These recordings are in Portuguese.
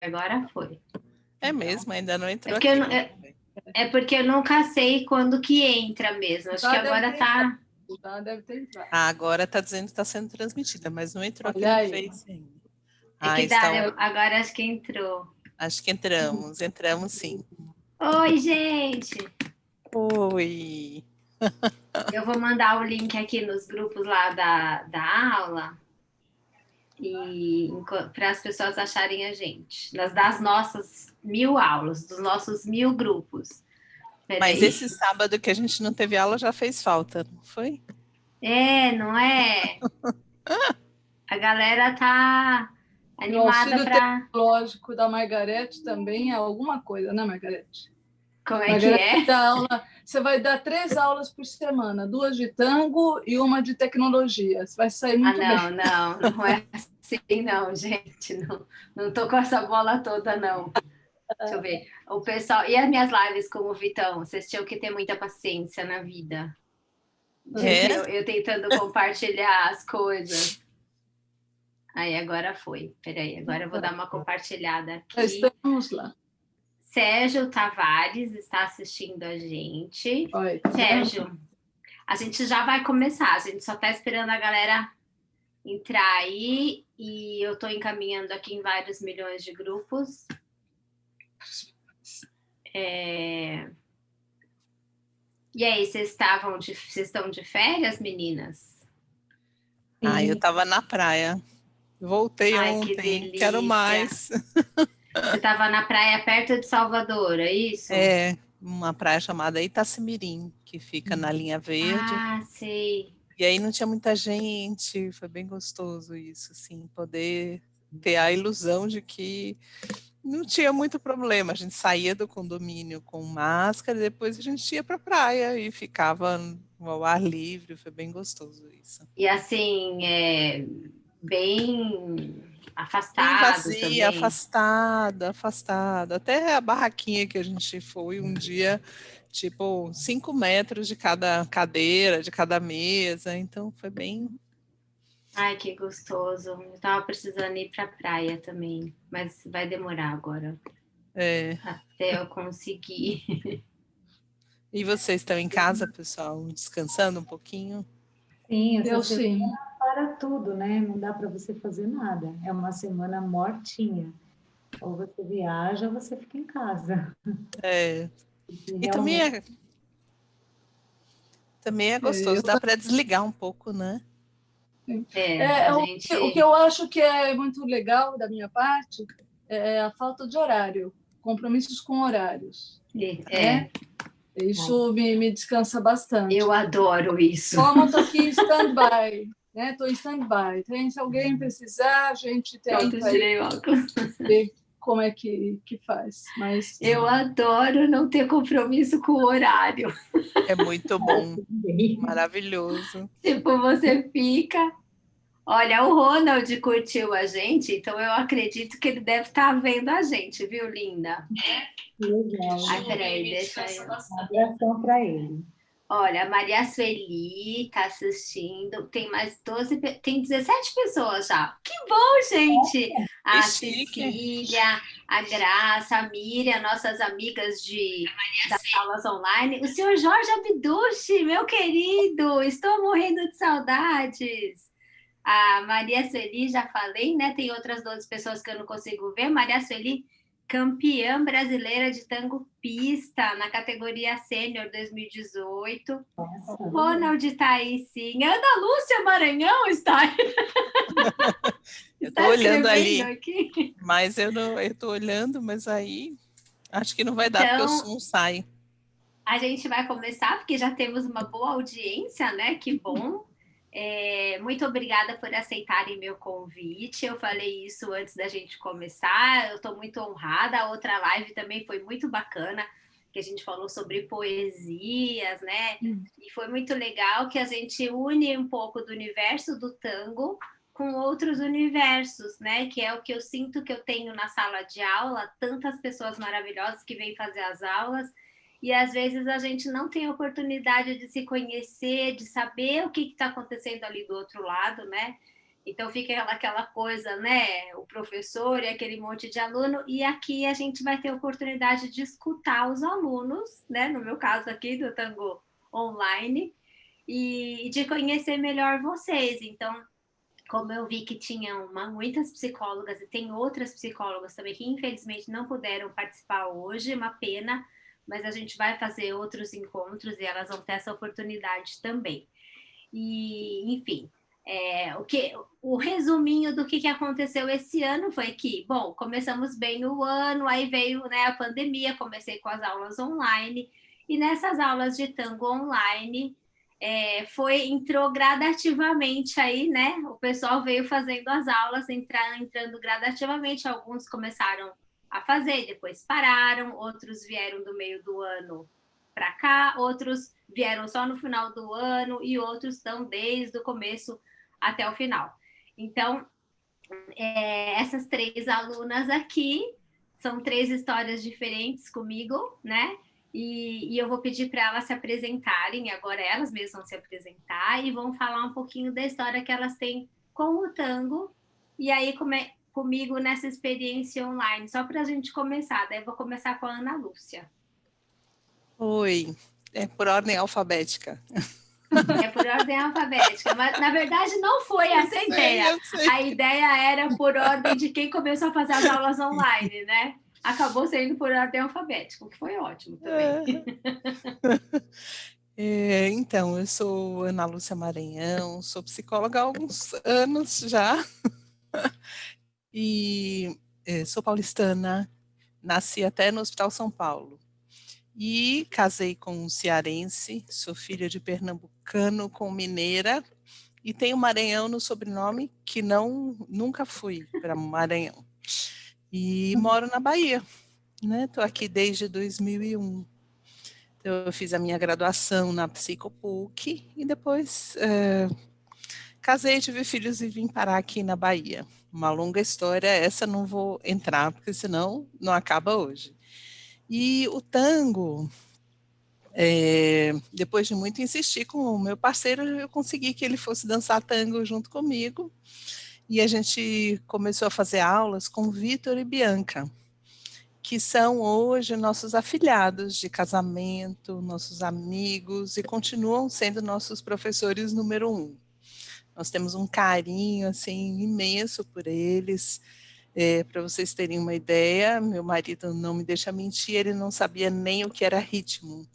agora foi. É mesmo, ainda não É entrou porque, aqui. porque eu nunca sei quando que entra mesmo. Acho que agora tá. Já deve ter entrado. Agora está dizendo que está sendo transmitida, mas não entrou aqui Olha no aí. Face ainda. É que dá, agora acho que entrou. Acho que entramos sim. Oi, gente! Oi! Eu vou mandar o link aqui nos grupos lá da aula e para as pessoas acharem a gente. Das nossas 1000 aulas, dos nossos 1000 grupos. Mas esse sábado que a gente não teve aula já fez falta, não foi? É, não é? A galera tá E o animada auxílio para. tecnológico da Margarete também é alguma coisa, né, Margarete? Como é Margarete que é? dá aula, você vai dar 3 aulas por semana, 2 de tango e uma de tecnologia. Você vai sair muito bem. Não é assim, não, gente. Não tô com essa bola toda, não. Deixa eu ver. O pessoal. E as minhas lives com o Vitão? Vocês tinham que ter muita paciência na vida. Eu tentando compartilhar as coisas. Aí, agora foi. Peraí, agora eu vou dar uma compartilhada aqui. Estamos lá. Sérgio Tavares está assistindo a gente. Oi, Sérgio, a gente já vai começar. A gente só está esperando a galera entrar aí. E eu estou encaminhando aqui em vários milhões de grupos. E aí, vocês estão de férias, meninas? Eu estava na praia. Voltei ontem, que delícia. Quero mais. Você estava na praia perto de Salvador, é isso? É, uma praia chamada Itacimirim, que fica na linha verde. Ah, sei. E aí não tinha muita gente, foi bem gostoso isso, assim, poder ter a ilusão de que não tinha muito problema. A gente saía do condomínio com máscara, e depois a gente ia para a praia e ficava ao ar livre, foi bem gostoso isso. E assim, bem afastado bem vazia, também. afastado. Até a barraquinha que a gente foi um dia, tipo, 5 metros de cada cadeira, de cada mesa, então foi bem... Ai, que gostoso. Eu tava precisando ir pra praia também, mas vai demorar agora. Até eu conseguir. E vocês estão em casa, pessoal, descansando um pouquinho? Sim, Eu sim. Para tudo, né? Não dá para você fazer nada. É uma semana mortinha. Ou você viaja ou você fica em casa. E também é gostoso, dá para desligar um pouco, né? O que eu acho que é muito legal da minha parte é a falta de horário, compromissos com horários. Né? Isso me descansa bastante. Eu adoro isso. Como eu estou aqui em stand-by, né? Estou em stand-by. Se alguém precisar, a gente tenta ver como é que faz. Mas... Eu adoro não ter compromisso com o horário. É muito bom, maravilhoso. Tipo, você fica... Olha, o Ronald curtiu a gente, então eu acredito que ele deve estar vendo a gente, viu, linda? Legal. Ai, peraí, deixa eu... Um abração para ele. Olha, a Maria Sueli está assistindo, tem mais 12, tem 17 pessoas já. Que bom, gente! A Cecília, a Graça, a Miriam, nossas amigas das aulas online. O senhor Jorge Abducci, meu querido, estou morrendo de saudades. A Maria Sueli, já falei, né? Tem outras 12 pessoas que eu não consigo ver. Maria Sueli, campeã brasileira de tango pista na categoria sênior 2018. O Ronald está aí, sim. Ana Lúcia Maranhão está aí. Eu estou olhando ali, aqui. Mas eu estou olhando, mas aí acho que não vai dar, porque o som sai. A gente vai começar, porque já temos uma boa audiência, né? Que bom. Muito obrigada por aceitarem meu convite. Eu falei isso antes da gente começar. Eu estou muito honrada. A outra live também foi muito bacana, que a gente falou sobre poesias, né? E foi muito legal que a gente une um pouco do universo do tango com outros universos, né? Que é o que eu sinto que eu tenho na sala de aula, tantas pessoas maravilhosas que vêm fazer as aulas. E às vezes a gente não tem oportunidade de se conhecer, de saber o que está acontecendo ali do outro lado, né? Então fica aquela coisa, né? O professor e aquele monte de aluno, e aqui a gente vai ter a oportunidade de escutar os alunos, né? No meu caso aqui do Tango Online, e de conhecer melhor vocês. Então, como eu vi que tinham muitas psicólogas e tem outras psicólogas também que infelizmente não puderam participar hoje, uma pena, mas a gente vai fazer outros encontros e elas vão ter essa oportunidade também. E, enfim, o resuminho do que aconteceu esse ano foi que, bom, começamos bem o ano, aí veio, né, a pandemia, comecei com as aulas online, e nessas aulas de tango online entrou gradativamente aí, né? O pessoal veio fazendo as aulas, entrando gradativamente, alguns começaram a fazer, depois pararam, outros vieram do meio do ano para cá, outros vieram só no final do ano e outros estão desde o começo até o final. Então, essas 3 alunas aqui são 3 histórias diferentes comigo, né? E eu vou pedir para elas se apresentarem, agora elas mesmas vão se apresentar e vão falar um pouquinho da história que elas têm com o tango. E aí, comigo nessa experiência online, só para a gente começar. Daí eu vou começar com a Ana Lúcia. Oi, é por ordem alfabética. É por ordem alfabética, mas na verdade não foi essa a ideia. A ideia era por ordem de quem começou a fazer as aulas online, né? Acabou sendo por ordem alfabética, o que foi ótimo também. Então, eu sou Ana Lúcia Maranhão, sou psicóloga há alguns anos já, e sou paulistana, nasci até no Hospital São Paulo. E casei com um cearense, sou filha de pernambucano com mineira, e tenho Maranhão no sobrenome, que nunca fui para Maranhão. E moro na Bahia, né? Estou aqui desde 2001. Então, eu fiz a minha graduação na Psicopuc e depois casei, tive filhos e vim parar aqui na Bahia. Uma longa história, essa não vou entrar, porque senão não acaba hoje. E o tango, depois de muito insistir com o meu parceiro, eu consegui que ele fosse dançar tango junto comigo. E a gente começou a fazer aulas com Vitor e Bianca, que são hoje nossos afilhados de casamento, nossos amigos, e continuam sendo nossos professores número 1. Nós temos um carinho assim imenso por eles. Para vocês terem uma ideia, meu marido não me deixa mentir, ele não sabia nem o que era ritmo.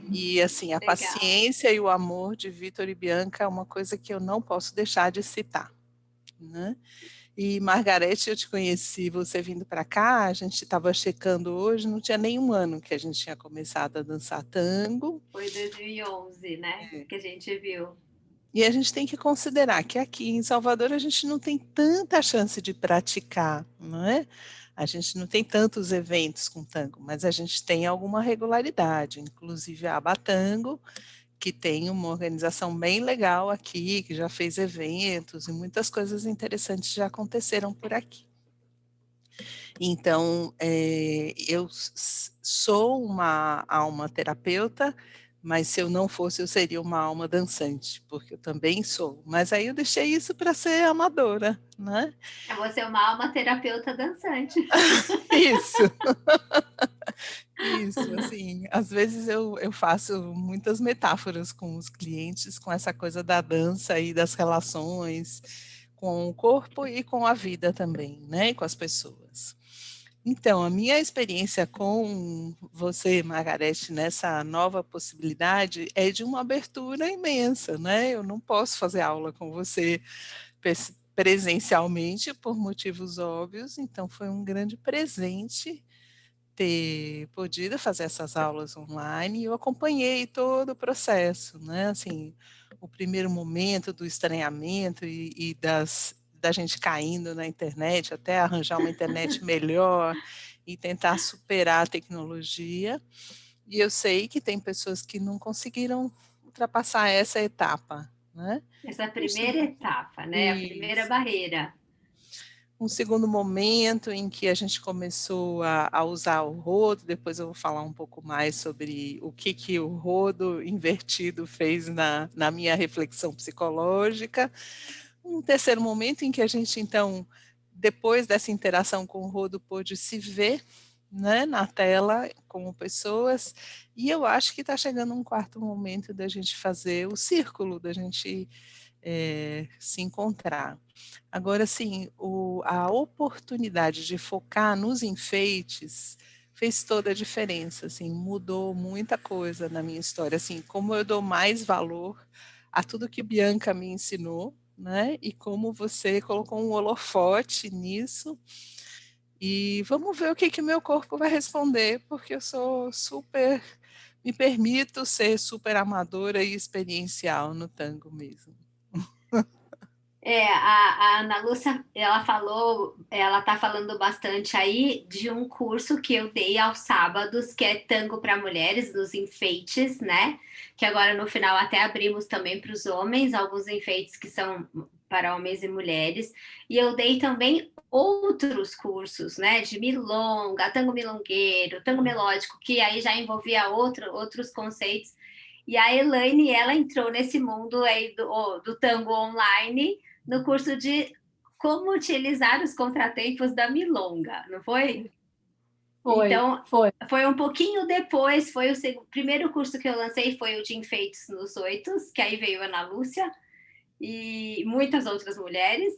E assim, a Legal. paciência e o amor de Vitor e Bianca é uma coisa que eu não posso deixar de citar, né? E Margarete, eu te conheci, você vindo para cá, a gente estava checando hoje, não tinha nem um ano que a gente tinha começado a dançar tango. Foi 2011, né, que a gente viu. E a gente tem que considerar que aqui em Salvador a gente não tem tanta chance de praticar, não é? A gente não tem tantos eventos com tango, mas a gente tem alguma regularidade, inclusive a Abatango, que tem uma organização bem legal aqui, que já fez eventos e muitas coisas interessantes já aconteceram por aqui. Então, eu sou uma alma terapeuta, mas se eu não fosse, eu seria uma alma dançante, porque eu também sou. Mas aí eu deixei isso para ser amadora, né? Você é uma alma terapeuta dançante. Isso. Isso, assim, às vezes eu faço muitas metáforas com os clientes, com essa coisa da dança e das relações com o corpo e com a vida também, né, e com as pessoas. Então, a minha experiência com você, Margarete, nessa nova possibilidade é de uma abertura imensa, né? Eu não posso fazer aula com você presencialmente por motivos óbvios, então foi um grande presente ter podido fazer essas aulas online, e eu acompanhei todo o processo, né? Assim, o primeiro momento do estranhamento e da gente caindo na internet, até arranjar uma internet melhor e tentar superar a tecnologia. E eu sei que tem pessoas que não conseguiram ultrapassar essa etapa, né? Essa primeira etapa, né? A primeira barreira. Um segundo momento em que a gente começou a usar o rodo, depois eu vou falar um pouco mais sobre o que o rodo invertido fez na minha reflexão psicológica, Um terceiro momento em que a gente, então, depois dessa interação com o Rodo, pôde se ver, né, na tela como pessoas, e eu acho que está chegando um quarto momento da gente fazer o círculo, da gente se encontrar. Agora, sim, a oportunidade de focar nos enfeites fez toda a diferença, assim, mudou muita coisa na minha história, assim, como eu dou mais valor a tudo que Bianca me ensinou, né, e como você colocou um holofote nisso, e vamos ver o que o meu corpo vai responder, porque eu sou super, me permito ser super amadora e experiencial no tango mesmo. A Ana Lúcia, ela tá falando bastante aí de um curso que eu dei aos sábados, que é Tango para Mulheres, dos enfeites, né? Que agora no final até abrimos também para os homens, alguns enfeites que são para homens e mulheres. E eu dei também outros cursos, né? De milonga, tango milongueiro, tango melódico, que aí já envolvia outros conceitos. E a Elaine, ela entrou nesse mundo aí do tango online, no curso de como utilizar os contratempos da milonga, não foi? Então, foi um pouquinho depois, foi o primeiro curso que eu lancei, foi o de enfeites nos oitos, que aí veio a Ana Lúcia e muitas outras mulheres,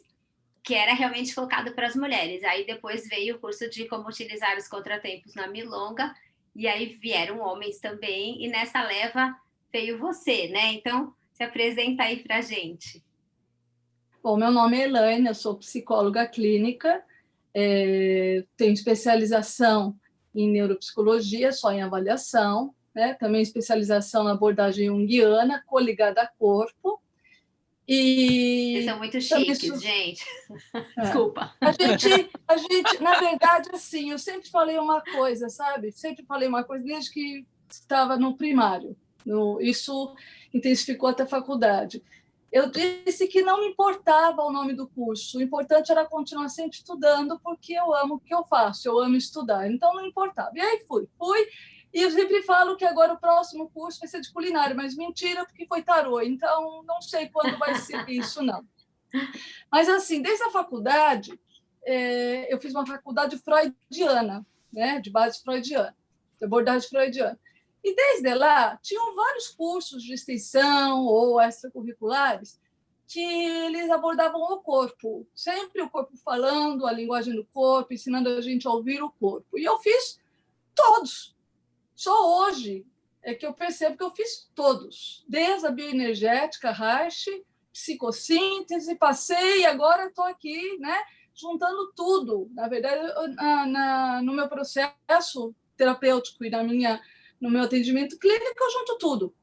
que era realmente focado para as mulheres. Aí depois veio o curso de como utilizar os contratempos na milonga, e aí vieram homens também, e nessa leva veio você, né? Então, se apresenta aí para a gente. Bom, meu nome é Elaine, eu sou psicóloga clínica, tenho especialização em neuropsicologia, só em avaliação, né? Também especialização na abordagem junguiana, coligada a corpo. Vocês são muito chiques, gente. Desculpa. A gente, na verdade, assim, eu sempre falei uma coisa, sabe? Sempre falei uma coisa desde que estava no primário. Isso intensificou até a faculdade. Eu disse que não me importava o nome do curso, o importante era continuar sempre estudando, porque eu amo o que eu faço, eu amo estudar, então não importava. E aí fui, e eu sempre falo que agora o próximo curso vai ser de culinária, mas mentira, porque foi tarô, então não sei quando vai ser isso, não. Mas, assim, desde a faculdade, eu fiz uma faculdade freudiana, né, de base freudiana, de abordagem freudiana. E desde lá, tinham vários cursos de extensão ou extracurriculares que eles abordavam o corpo, sempre o corpo falando, a linguagem do corpo, ensinando a gente a ouvir o corpo. E eu fiz todos. Só hoje é que eu percebo que eu fiz todos, desde a bioenergética, Reich, psicossíntese, passei e agora estou aqui, né, juntando tudo. Na verdade, no meu processo terapêutico e no meu atendimento clínico, eu junto tudo.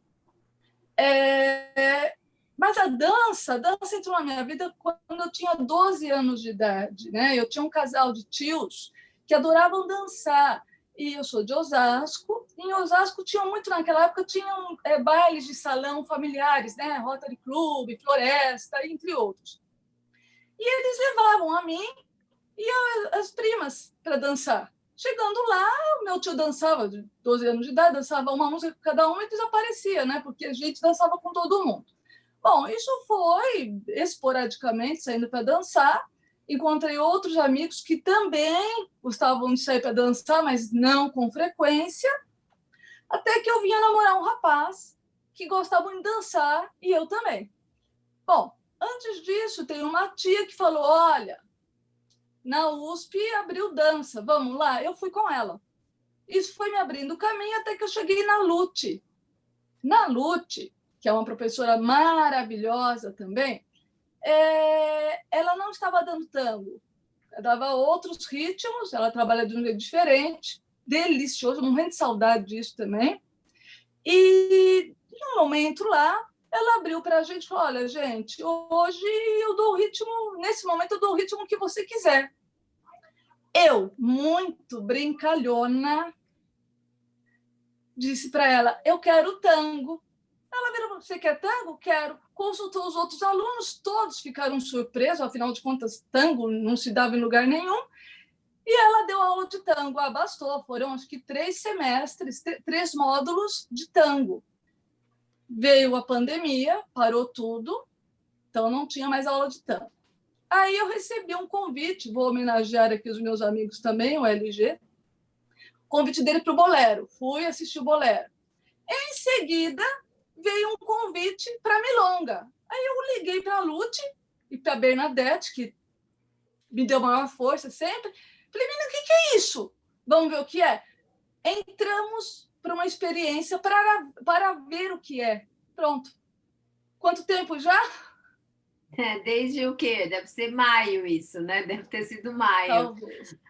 Mas a dança entrou na minha vida quando eu tinha 12 anos de idade, né? Eu tinha um casal de tios que adoravam dançar. E eu sou de Osasco. E em Osasco tinha muito, naquela época, tinham bailes de salão familiares, né? Rotary Club, Floresta, entre outros. E eles levavam a mim e as primas para dançar. Chegando lá, o meu tio dançava, de 12 anos de idade, dançava uma música com cada um e desaparecia, né? Porque a gente dançava com todo mundo. Bom, isso foi esporadicamente, saindo para dançar. Encontrei outros amigos que também gostavam de sair para dançar, mas não com frequência, até que eu vinha namorar um rapaz que gostava de dançar e eu também. Bom, antes disso, tem uma tia que falou, olha, na USP abriu dança, vamos lá? Eu fui com ela. Isso foi me abrindo o caminho até que eu cheguei na Lute. Na Lute, que é uma professora maravilhosa também, ela não estava dando tango, ela dava outros ritmos, ela trabalha de um jeito diferente, delicioso, morrendo de saudade disso também. E, num momento lá, ela abriu para a gente e falou, olha, gente, hoje eu dou o ritmo, nesse momento eu dou o ritmo que você quiser. Eu, muito brincalhona, disse para ela, eu quero tango. Ela virou, você quer tango? Quero. Consultou os outros alunos, todos ficaram surpresos, afinal de contas, tango não se dava em lugar nenhum. E ela deu aula de tango. Bastou, foram acho que 3 semestres, 3 módulos de tango. Veio a pandemia, parou tudo, Então, não tinha mais aula de tango. Aí eu recebi um convite, vou homenagear aqui os meus amigos também, o LG, convite dele para o Bolero. Fui assistir o Bolero. Em seguida, veio um convite para Milonga. Aí eu liguei para a Lute e para a Bernadette, que me deu maior força sempre. Falei, menina, o que é isso? Vamos ver o que é? Entramos para uma experiência para ver o que é. Pronto. Quanto tempo já? Desde o quê? Deve ser maio isso, né? Deve ter sido maio.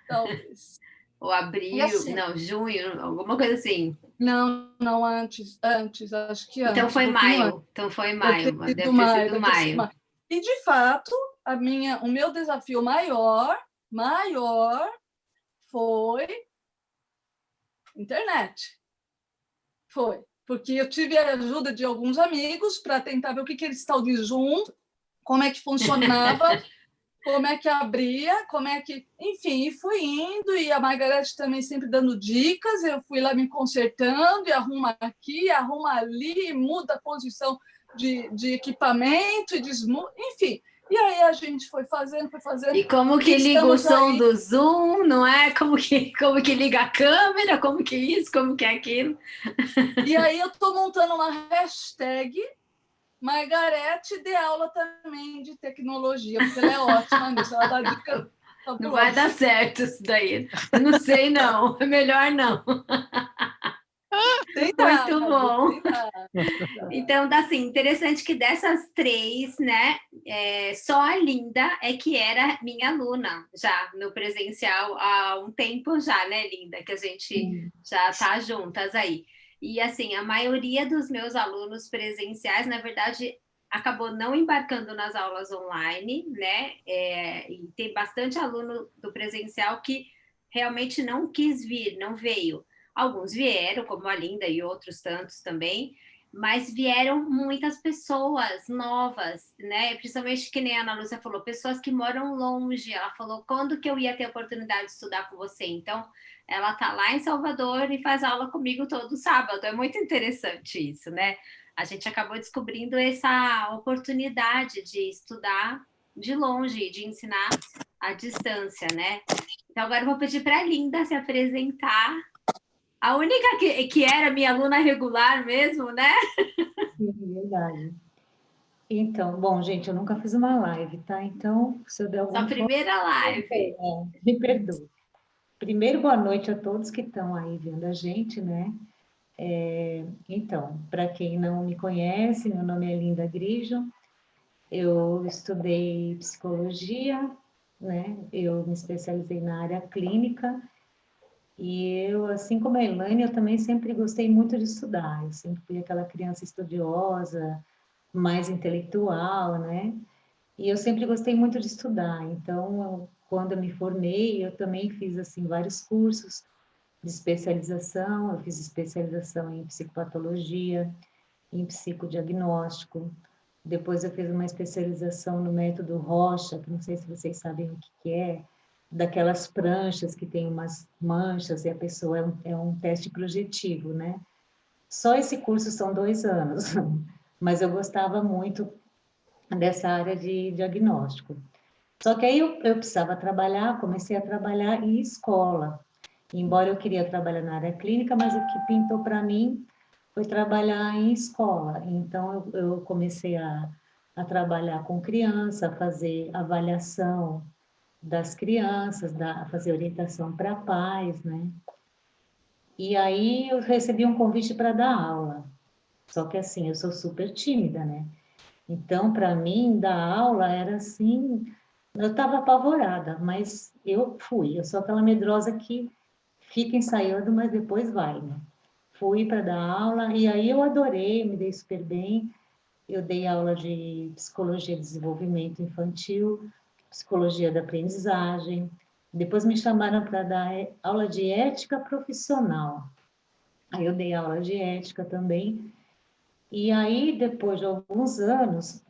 Talvez. Ou abril, Assim, não, junho, alguma coisa assim. não, antes, acho que Então antes, foi um pouquinho antes. maio. Então foi Deve maio. ter sido Deve ter maio, sido deve ter sido maio. maio. E, de fato, o meu desafio maior foi internet. Foi. Porque eu tive a ajuda de alguns amigos para tentar ver o que eles estavam de Zoom, como é que funcionava, como é que abria, como é que... Enfim, e fui indo, e a Margarete também sempre dando dicas, eu fui lá me consertando, e arruma aqui, arruma ali, e muda a posição de equipamento, e desmuda, enfim. E aí a gente foi fazendo, E como que e liga o estamos som aí. do Zoom, não é? Como que liga a câmera, como que isso, como que é aquilo. E aí eu estou montando uma hashtag Margarete dê aula também de tecnologia, porque ela é ótima nisso, ela dá dicas Não vai dar fabulosas. certo isso daí. Eu não sei, não. É melhor não. Tem Muito dado, bom. tem dado. Então, assim, interessante que dessas três, né, só a Linda é que era minha aluna já no presencial há um tempo já, né, Linda, que a gente já tá juntas aí. E, assim, a maioria dos meus alunos presenciais, na verdade, acabou não embarcando nas aulas online, né, e tem bastante aluno do presencial que realmente não quis vir, não veio. Alguns vieram, como a Linda e outros tantos também, mas vieram muitas pessoas novas, né? Principalmente que nem a Ana Lúcia falou, pessoas que moram longe. Ela falou, quando que eu ia ter a oportunidade de estudar com você? Então, ela tá lá em Salvador e faz aula comigo todo sábado. É muito interessante isso, né? A gente acabou descobrindo essa oportunidade de estudar de longe, de ensinar à distância, né? Então, agora eu vou pedir para a Linda se apresentar. A única que era minha aluna regular mesmo, né? Sim, verdade. Então, bom, gente, eu nunca fiz uma live, tá? Então, se eu der Sua alguma primeira live. me perdoe. Primeiro, boa noite a todos que estão aí vendo a gente, né? Então, para quem não me conhece, meu nome é Linda Grijo, eu estudei psicologia, né? Eu me especializei na área clínica e eu, assim como a Elaine, eu também sempre gostei muito de estudar. Eu sempre fui aquela criança estudiosa, mais intelectual, né? E eu sempre gostei muito de estudar. Então, quando eu me formei, eu também fiz assim vários cursos de especialização. Eu fiz especialização em psicopatologia, em psicodiagnóstico. Depois eu fiz uma especialização no método Rocha, que não sei se vocês sabem o que é, daquelas pranchas que tem umas manchas e a pessoa é um teste projetivo, né? Só esse curso são 2 anos, mas eu gostava muito dessa área de diagnóstico. Só que aí eu precisava trabalhar, comecei a trabalhar em escola. Embora eu queria trabalhar na área clínica, mas o que pintou para mim foi trabalhar em escola. Então eu comecei a trabalhar com criança, a fazer avaliação das crianças, a fazer orientação para pais, né? E aí eu recebi um convite para dar aula. Só que assim, eu sou super tímida, né? Então, para mim, dar aula era assim, eu estava apavorada, mas eu fui. Eu sou aquela medrosa que fica ensaiando, mas depois vai, né? Fui para dar aula e aí eu adorei, me dei super bem. Eu dei aula de psicologia de desenvolvimento infantil, psicologia da aprendizagem. Depois me chamaram para dar aula de ética profissional. Aí eu dei aula de ética também. E aí, depois de alguns anos,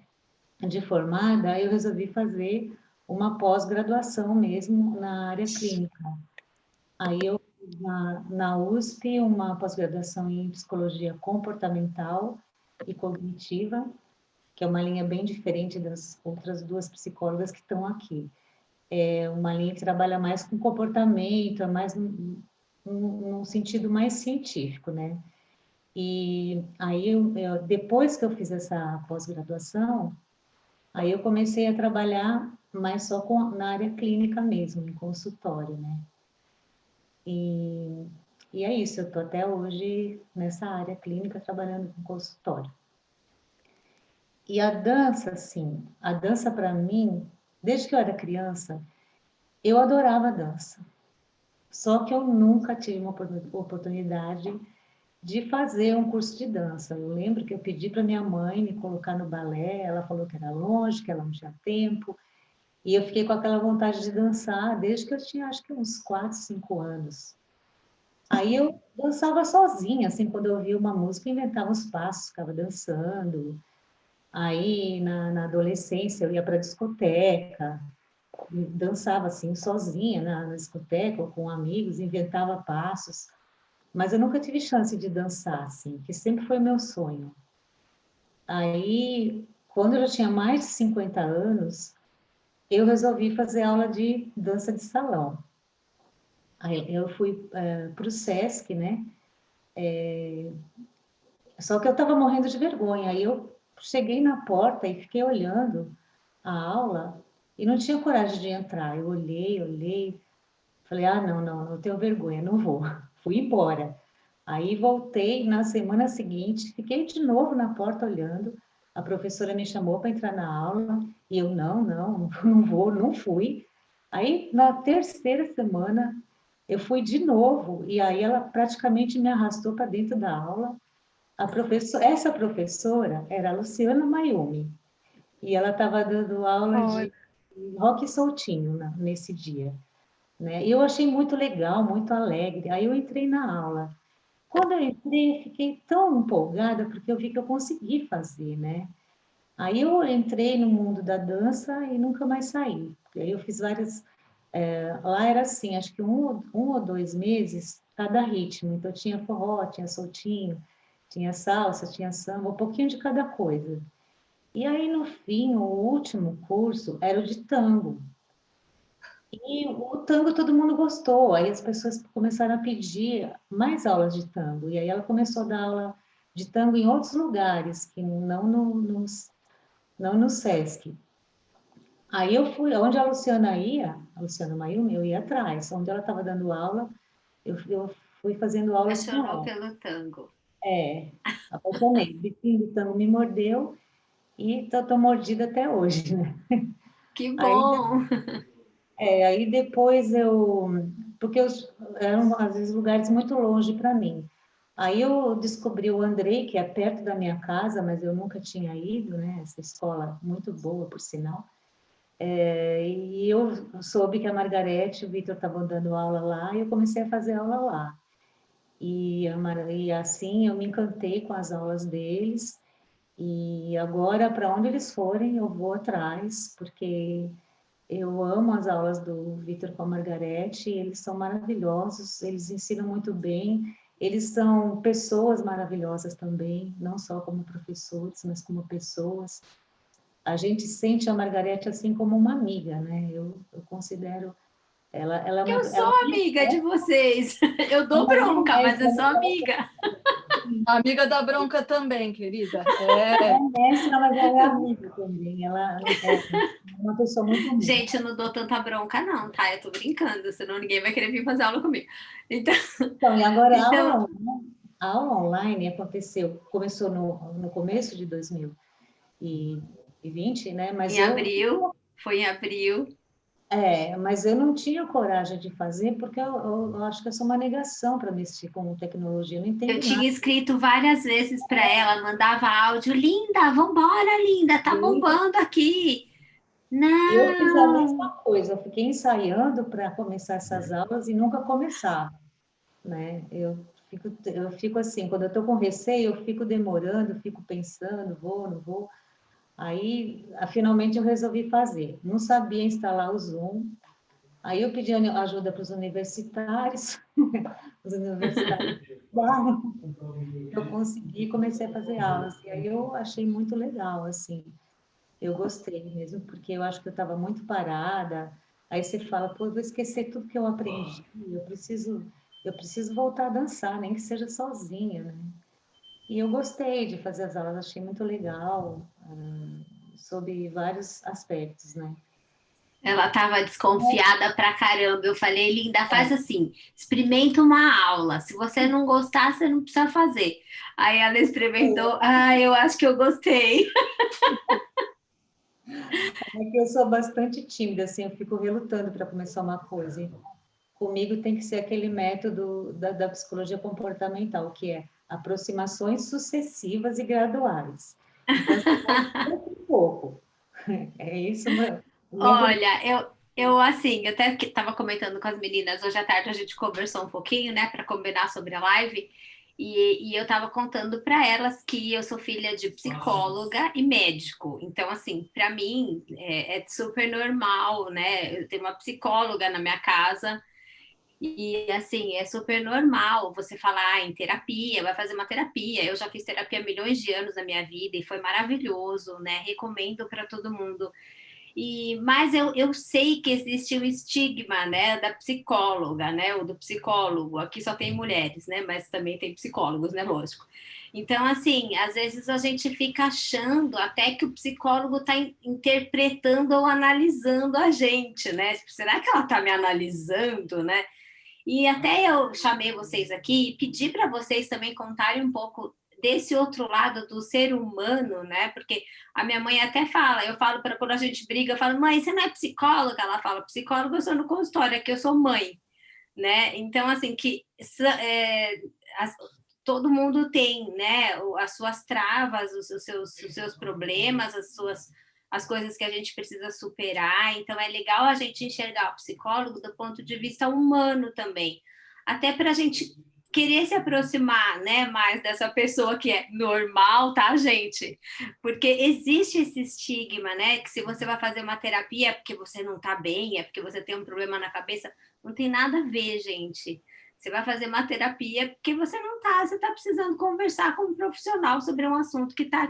de formada, eu resolvi fazer uma pós-graduação mesmo na área clínica. Aí eu fiz na USP uma pós-graduação em psicologia comportamental e cognitiva, que é uma linha bem diferente das outras duas psicólogas que estão aqui. É uma linha que trabalha mais com comportamento, é mais num sentido mais científico, né? E aí, depois que eu fiz essa pós-graduação, aí eu comecei a trabalhar mais só na área clínica mesmo, em consultório, né? E é isso, eu estou até hoje nessa área clínica trabalhando com consultório. E a dança, assim, a dança para mim, desde que eu era criança, eu adorava dança. Só que eu nunca tive uma oportunidade de fazer um curso de dança. Eu lembro que eu pedi para minha mãe me colocar no balé, ela falou que era longe, que ela não tinha tempo, e eu fiquei com aquela vontade de dançar desde que eu tinha, acho que uns 4, 5 anos. Aí eu dançava sozinha, assim, quando eu ouvia uma música, eu inventava uns passos, ficava dançando. Aí, na adolescência, eu ia para a discoteca, dançava, assim, sozinha na discoteca, ou com amigos, inventava passos. Mas eu nunca tive chance de dançar, assim, que sempre foi meu sonho. Aí, quando eu já tinha mais de 50 anos, eu resolvi fazer aula de dança de salão. Aí eu fui para o SESC, né? Só que eu estava morrendo de vergonha. Aí eu cheguei na porta e fiquei olhando a aula e não tinha coragem de entrar. Eu olhei, falei, ah, não, eu tenho vergonha, não vou. Fui embora. Aí voltei na semana seguinte, fiquei de novo na porta olhando. A professora me chamou para entrar na aula e eu, não vou, não fui. Aí, na terceira semana, eu fui de novo e aí ela praticamente me arrastou para dentro da aula. Essa professora era a Luciana Mayumi e ela estava dando aula Olha, de rock soltinho nesse dia, né? E eu achei muito legal, muito alegre. Aí eu entrei na aula. Quando eu entrei, eu fiquei tão empolgada porque eu vi que eu consegui fazer, né? Aí eu entrei no mundo da dança e nunca mais saí. Aí eu fiz várias. Lá era assim, acho que um ou 2 meses cada ritmo. Então tinha forró, tinha soltinho, tinha salsa, tinha samba, um pouquinho de cada coisa. E aí no fim, o último curso era o de tango. E o tango todo mundo gostou, aí as pessoas começaram a pedir mais aulas de tango, e aí ela começou a dar aula de tango em outros lugares, que não no SESC. Aí eu fui, onde a Luciana ia, a Luciana Mayumi, eu ia atrás, onde ela estava dando aula, eu fui fazendo aulas com Apaixonou ela. pelo tango. É, apaixonei, o bichinho do tango me mordeu, e tô mordida até hoje, né? Que Aí bom! Aí depois porque eram às vezes lugares muito longe para mim. Aí eu descobri o Andrei, que é perto da minha casa, mas eu nunca tinha ido, né? Essa escola muito boa, por sinal. E eu soube que a Margarete e o Vitor estavam dando aula lá, e eu comecei a fazer aula lá. E assim eu me encantei com as aulas deles, e agora, para onde eles forem, eu vou atrás, porque eu amo as aulas do Vitor com a Margarete, eles são maravilhosos, eles ensinam muito bem, eles são pessoas maravilhosas também, não só como professores, mas como pessoas. A gente sente a Margarete assim como uma amiga, né? Eu considero ela é uma, Eu sou ela amiga de vocês. Eu dou bronca, mas eu sou amiga. Amiga da bronca também, querida. É. é mestra, mas ela é amiga também, ela é uma pessoa muito humilde. Gente, eu não dou tanta bronca, não, tá? Eu tô brincando, senão ninguém vai querer vir fazer aula comigo. Então, Então, e agora então a aula online começou no começo de 2020, né? em abril, foi em abril. Mas eu não tinha coragem de fazer porque eu acho que eu sou uma negação para mexer com tecnologia, eu não Eu entendo nada. tinha escrito várias vezes para ela, mandava áudio, linda, vambora, linda, tá bombando aqui. Eu fiz a Não. mesma coisa, eu fiquei ensaiando para começar essas aulas e nunca começava, né? Eu fico assim, quando eu estou com receio, eu fico demorando, eu fico pensando, vou, não vou. Aí, finalmente, eu resolvi fazer. Não sabia instalar o Zoom. Aí eu pedi ajuda para os universitários. Os universitários, claro. eu consegui, comecei a fazer aulas. E aí eu achei muito legal, assim. Eu gostei mesmo, porque eu acho que eu estava muito parada. Aí você fala, pô, eu vou esquecer tudo que eu aprendi. Eu preciso voltar a dançar, nem que seja sozinha, né? E eu gostei de fazer as aulas, achei muito legal, sobre vários aspectos, né? Ela estava desconfiada pra caramba. Eu falei, Linda, faz assim, experimenta uma aula. Se você não gostar, você não precisa fazer. Aí ela experimentou, eu acho que eu gostei. É que eu sou bastante tímida, assim, eu fico relutando para começar uma coisa. Comigo tem que ser aquele método da psicologia comportamental, que é aproximações sucessivas e graduais. Então, você vai pouco a pouco. É isso, o método. Olha, eu assim, eu até estava comentando com as meninas hoje à tarde, a gente conversou um pouquinho, né, para combinar sobre a live, e eu estava contando para elas que eu sou filha de psicóloga e médico. Então, assim, para mim é super normal, né? Eu tenho uma psicóloga na minha casa. E assim, é super normal você falar em terapia, vai fazer uma terapia. Eu já fiz terapia há milhões de anos na minha vida e foi maravilhoso, né? Recomendo para todo mundo. Mas eu sei que existe o estigma, né, da psicóloga, né, ou do psicólogo. Aqui só tem mulheres, né, mas também tem psicólogos, né, lógico. Então, assim, às vezes a gente fica achando até que o psicólogo está interpretando ou analisando a gente, né? Será que ela está me analisando, né? E até eu chamei vocês aqui e pedi para vocês também contarem um pouco desse outro lado do ser humano, né? Porque a minha mãe até fala, eu falo para quando a gente briga, eu falo, mãe, você não é psicóloga? Ela fala, psicóloga eu sou no consultório, aqui eu sou mãe, né? Então, assim, as, todo mundo tem, né, as suas travas, os seus problemas, as coisas que a gente precisa superar. Então, é legal a gente enxergar o psicólogo do ponto de vista humano também, até para a gente querer se aproximar, né, mais dessa pessoa que é normal, tá, gente? Porque existe esse estigma, né, que se você vai fazer uma terapia é porque você não tá bem, é porque você tem um problema na cabeça. Não tem nada a ver, gente. Você vai fazer uma terapia porque você não tá, você tá precisando conversar com um profissional sobre um assunto que tá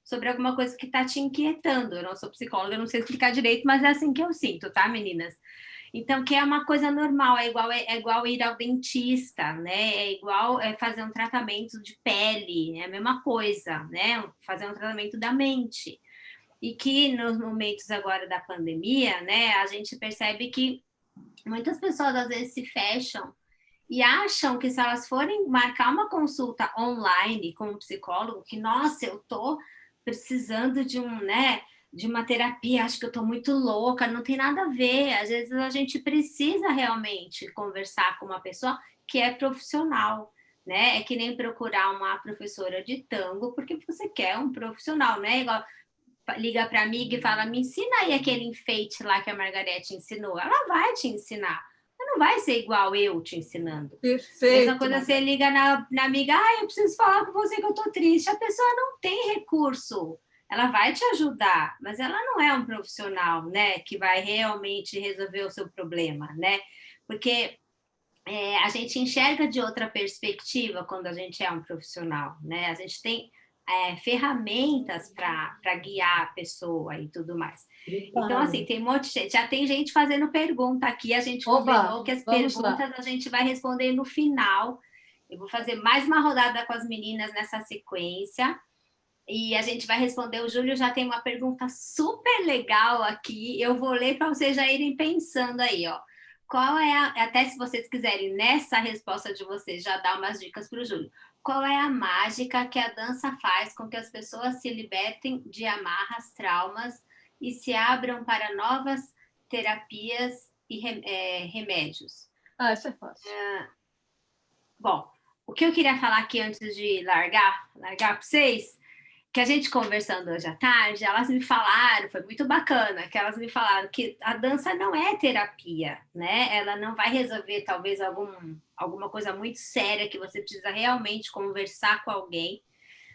sobre alguma coisa que tá te inquietando. Eu não sou psicóloga, eu não sei explicar direito, mas é assim que eu sinto, tá, meninas? Então, que é uma coisa normal, é igual ir ao dentista, né? É igual fazer um tratamento de pele, é a mesma coisa, né? Fazer um tratamento da mente. E que nos momentos agora da pandemia, né, a gente percebe que muitas pessoas às vezes se fecham e acham que se elas forem marcar uma consulta online com um psicólogo, que, nossa, eu tô precisando de né, de uma terapia, acho que eu tô muito louca, não tem nada a ver. Às vezes a gente precisa realmente conversar com uma pessoa que é profissional, né? É que nem procurar uma professora de tango porque você quer um profissional, né? Igual liga para amiga e fala: me ensina aí aquele enfeite lá que a Margarete ensinou. Ela vai te ensinar. Mas não vai ser igual eu te ensinando. Mesma Perfeito, coisa, você Margarida. liga na amiga: eu preciso falar com você que eu tô triste. A pessoa não tem recurso. Ela vai te ajudar, mas ela não é um profissional, né, que vai realmente resolver o seu problema, né? Porque a gente enxerga de outra perspectiva quando a gente é um profissional, né? A gente tem ferramentas para guiar a pessoa e tudo mais. Então, Preparo. assim, tem um monte de gente, já tem gente fazendo pergunta aqui, a gente Oba, combinou que as vamos lá. perguntas a gente vai responder no final. Eu vou fazer mais uma rodada com as meninas nessa sequência. E a gente vai responder. O Júlio já tem uma pergunta super legal aqui. Eu vou ler para vocês já irem pensando aí, ó. Qual é até se vocês quiserem, nessa resposta de vocês, já dar umas dicas para o Júlio. Qual é a mágica que a dança faz com que as pessoas se libertem de amarras, traumas e se abram para novas terapias e remédios? Ah, isso é fácil. Bom, o que eu queria falar aqui antes de largar para vocês, que a gente conversando hoje à tarde, elas me falaram, foi muito bacana, que elas me falaram que a dança não é terapia, né? Ela não vai resolver talvez alguma coisa muito séria que você precisa realmente conversar com alguém,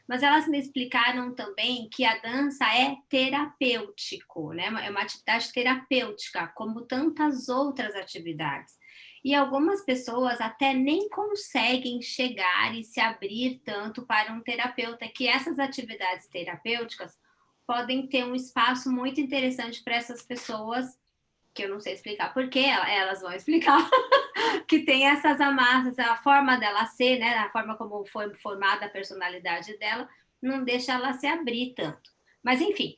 mas elas me explicaram também que a dança é terapêutico, né? É uma atividade terapêutica, como tantas outras atividades. E algumas pessoas até nem conseguem chegar e se abrir tanto para um terapeuta, que essas atividades terapêuticas podem ter um espaço muito interessante para essas pessoas, que eu não sei explicar por quê, elas vão explicar, que tem essas amarras, a forma dela ser, né, a forma como foi formada a personalidade dela, não deixa ela se abrir tanto. Mas, enfim,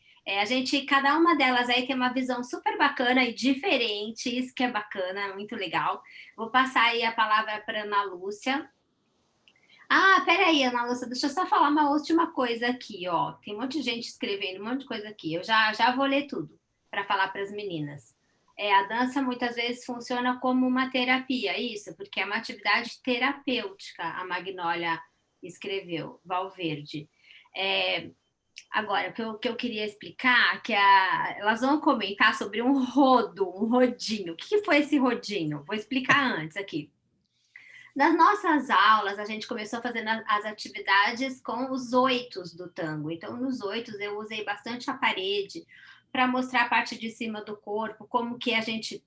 cada uma delas aí tem uma visão super bacana e diferente, isso que é bacana, muito legal. Vou passar aí a palavra para Ana Lúcia. Ah, peraí, Ana Lúcia, deixa eu só falar uma última coisa aqui, ó. Tem um monte de gente escrevendo um monte de coisa aqui. Eu já vou ler tudo para falar para as meninas. A dança muitas vezes funciona como uma terapia, isso, porque é uma atividade terapêutica, a Magnólia escreveu, Valverde. Agora, o que eu queria explicar, elas vão comentar sobre um rodinho. O que foi esse rodinho? Vou explicar antes aqui. Nas nossas aulas, a gente começou fazendo as atividades com os oitos do tango. Então, nos oitos, eu usei bastante a parede para mostrar a parte de cima do corpo, como que a gente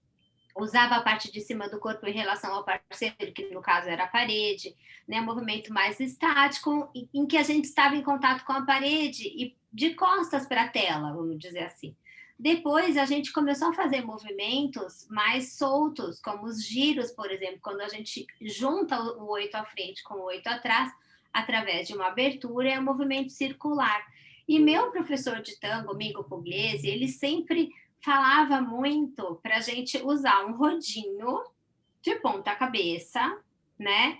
usava a parte de cima do corpo em relação ao parceiro, que no caso era a parede, né? Um movimento mais estático, em que a gente estava em contato com a parede e de costas para a tela, vamos dizer assim. Depois a gente começou a fazer movimentos mais soltos, como os giros, por exemplo, quando a gente junta o oito à frente com o oito atrás, através de uma abertura, é um movimento circular. E meu professor de tango, Mingo Pugliese, ele sempre falava muito para a gente usar um rodinho de ponta cabeça, né?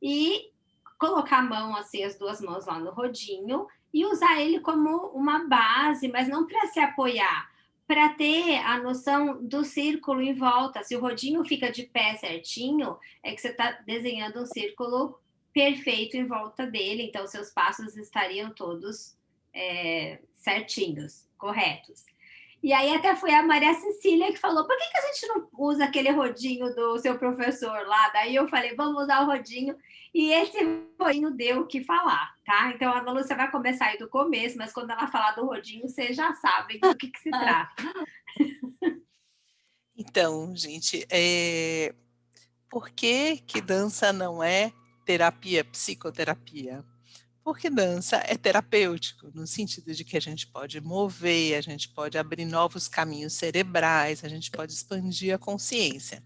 E colocar a mão, assim, as duas mãos lá no rodinho e usar ele como uma base, mas não para se apoiar, para ter a noção do círculo em volta. Se o rodinho fica de pé certinho, é que você está desenhando um círculo perfeito em volta dele, então seus passos estariam todos certinhos, corretos. E aí até foi a Maria Cecília que falou, por que a gente não usa aquele rodinho do seu professor lá? Daí eu falei, vamos usar o rodinho. E esse rodinho deu o que falar, tá? Então a Ana Lúcia vai começar aí do começo, mas quando ela falar do rodinho, vocês já sabem do que se trata. Então, gente, por que dança não é terapia, psicoterapia? Porque dança é terapêutico, no sentido de que a gente pode mover, a gente pode abrir novos caminhos cerebrais, a gente pode expandir a consciência.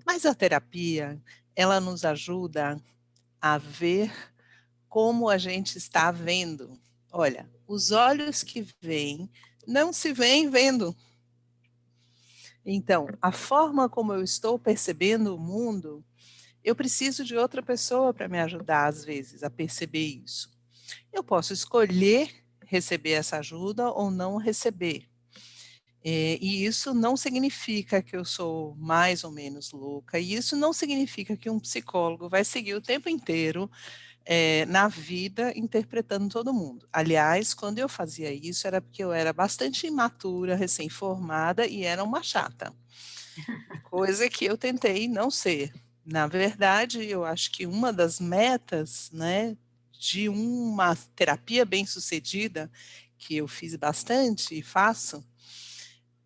Mas a terapia, ela nos ajuda a ver como a gente está vendo. Olha, os olhos que veem não se veem vendo. Então, a forma como eu estou percebendo o mundo, eu preciso de outra pessoa para me ajudar, às vezes, a perceber isso. Eu posso escolher receber essa ajuda ou não receber. E isso não significa que eu sou mais ou menos louca, e isso não significa que um psicólogo vai seguir o tempo inteiro na vida interpretando todo mundo. Aliás, quando eu fazia isso era porque eu era bastante imatura, recém-formada e era uma chata. Coisa que eu tentei não ser. Na verdade, eu acho que uma das metas, né, de uma terapia bem-sucedida, que eu fiz bastante e faço,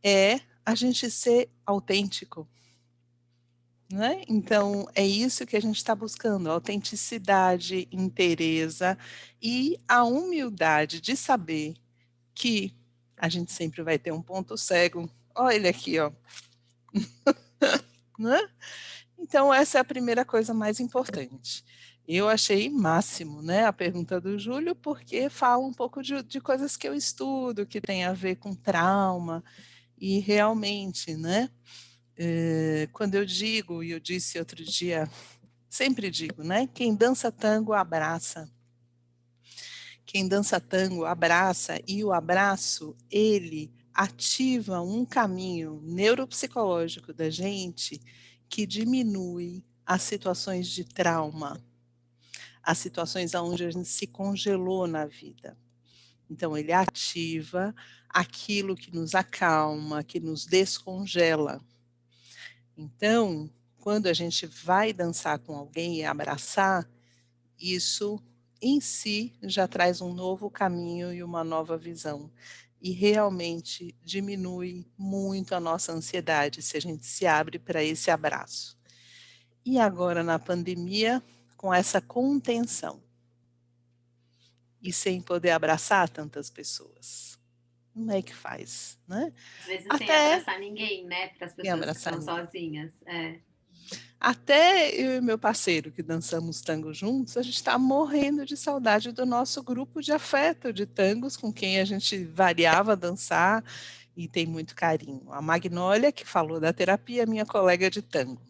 é a gente ser autêntico. Né? Então, é isso que a gente está buscando, autenticidade, inteireza e a humildade de saber que a gente sempre vai ter um ponto cego. Olha ele aqui, ó. Né? Então, essa é a primeira coisa mais importante. Eu achei máximo, né, a pergunta do Júlio, porque fala um pouco de coisas que eu estudo, que tem a ver com trauma, e realmente, né, quando eu digo, e eu disse outro dia, sempre digo, né, quem dança tango abraça. Quem dança tango abraça, e o abraço, ele ativa um caminho neuropsicológico da gente que diminui as situações de trauma, as situações onde a gente se congelou na vida. Então, ele ativa aquilo que nos acalma, que nos descongela. Então, quando a gente vai dançar com alguém e abraçar, isso em si já traz um novo caminho e uma nova visão. E realmente diminui muito a nossa ansiedade se a gente se abre para esse abraço. E agora, na pandemia, com essa contenção. E sem poder abraçar tantas pessoas. Como é que faz, né? Às vezes sem Até abraçar ninguém, né? Para as sem pessoas que abraçar estão ninguém. sozinhas. É. Até eu e meu parceiro, que dançamos tango juntos, a gente está morrendo de saudade do nosso grupo de afeto de tangos, com quem a gente variava dançar e tem muito carinho. A Magnólia, que falou da terapia, minha colega de tango.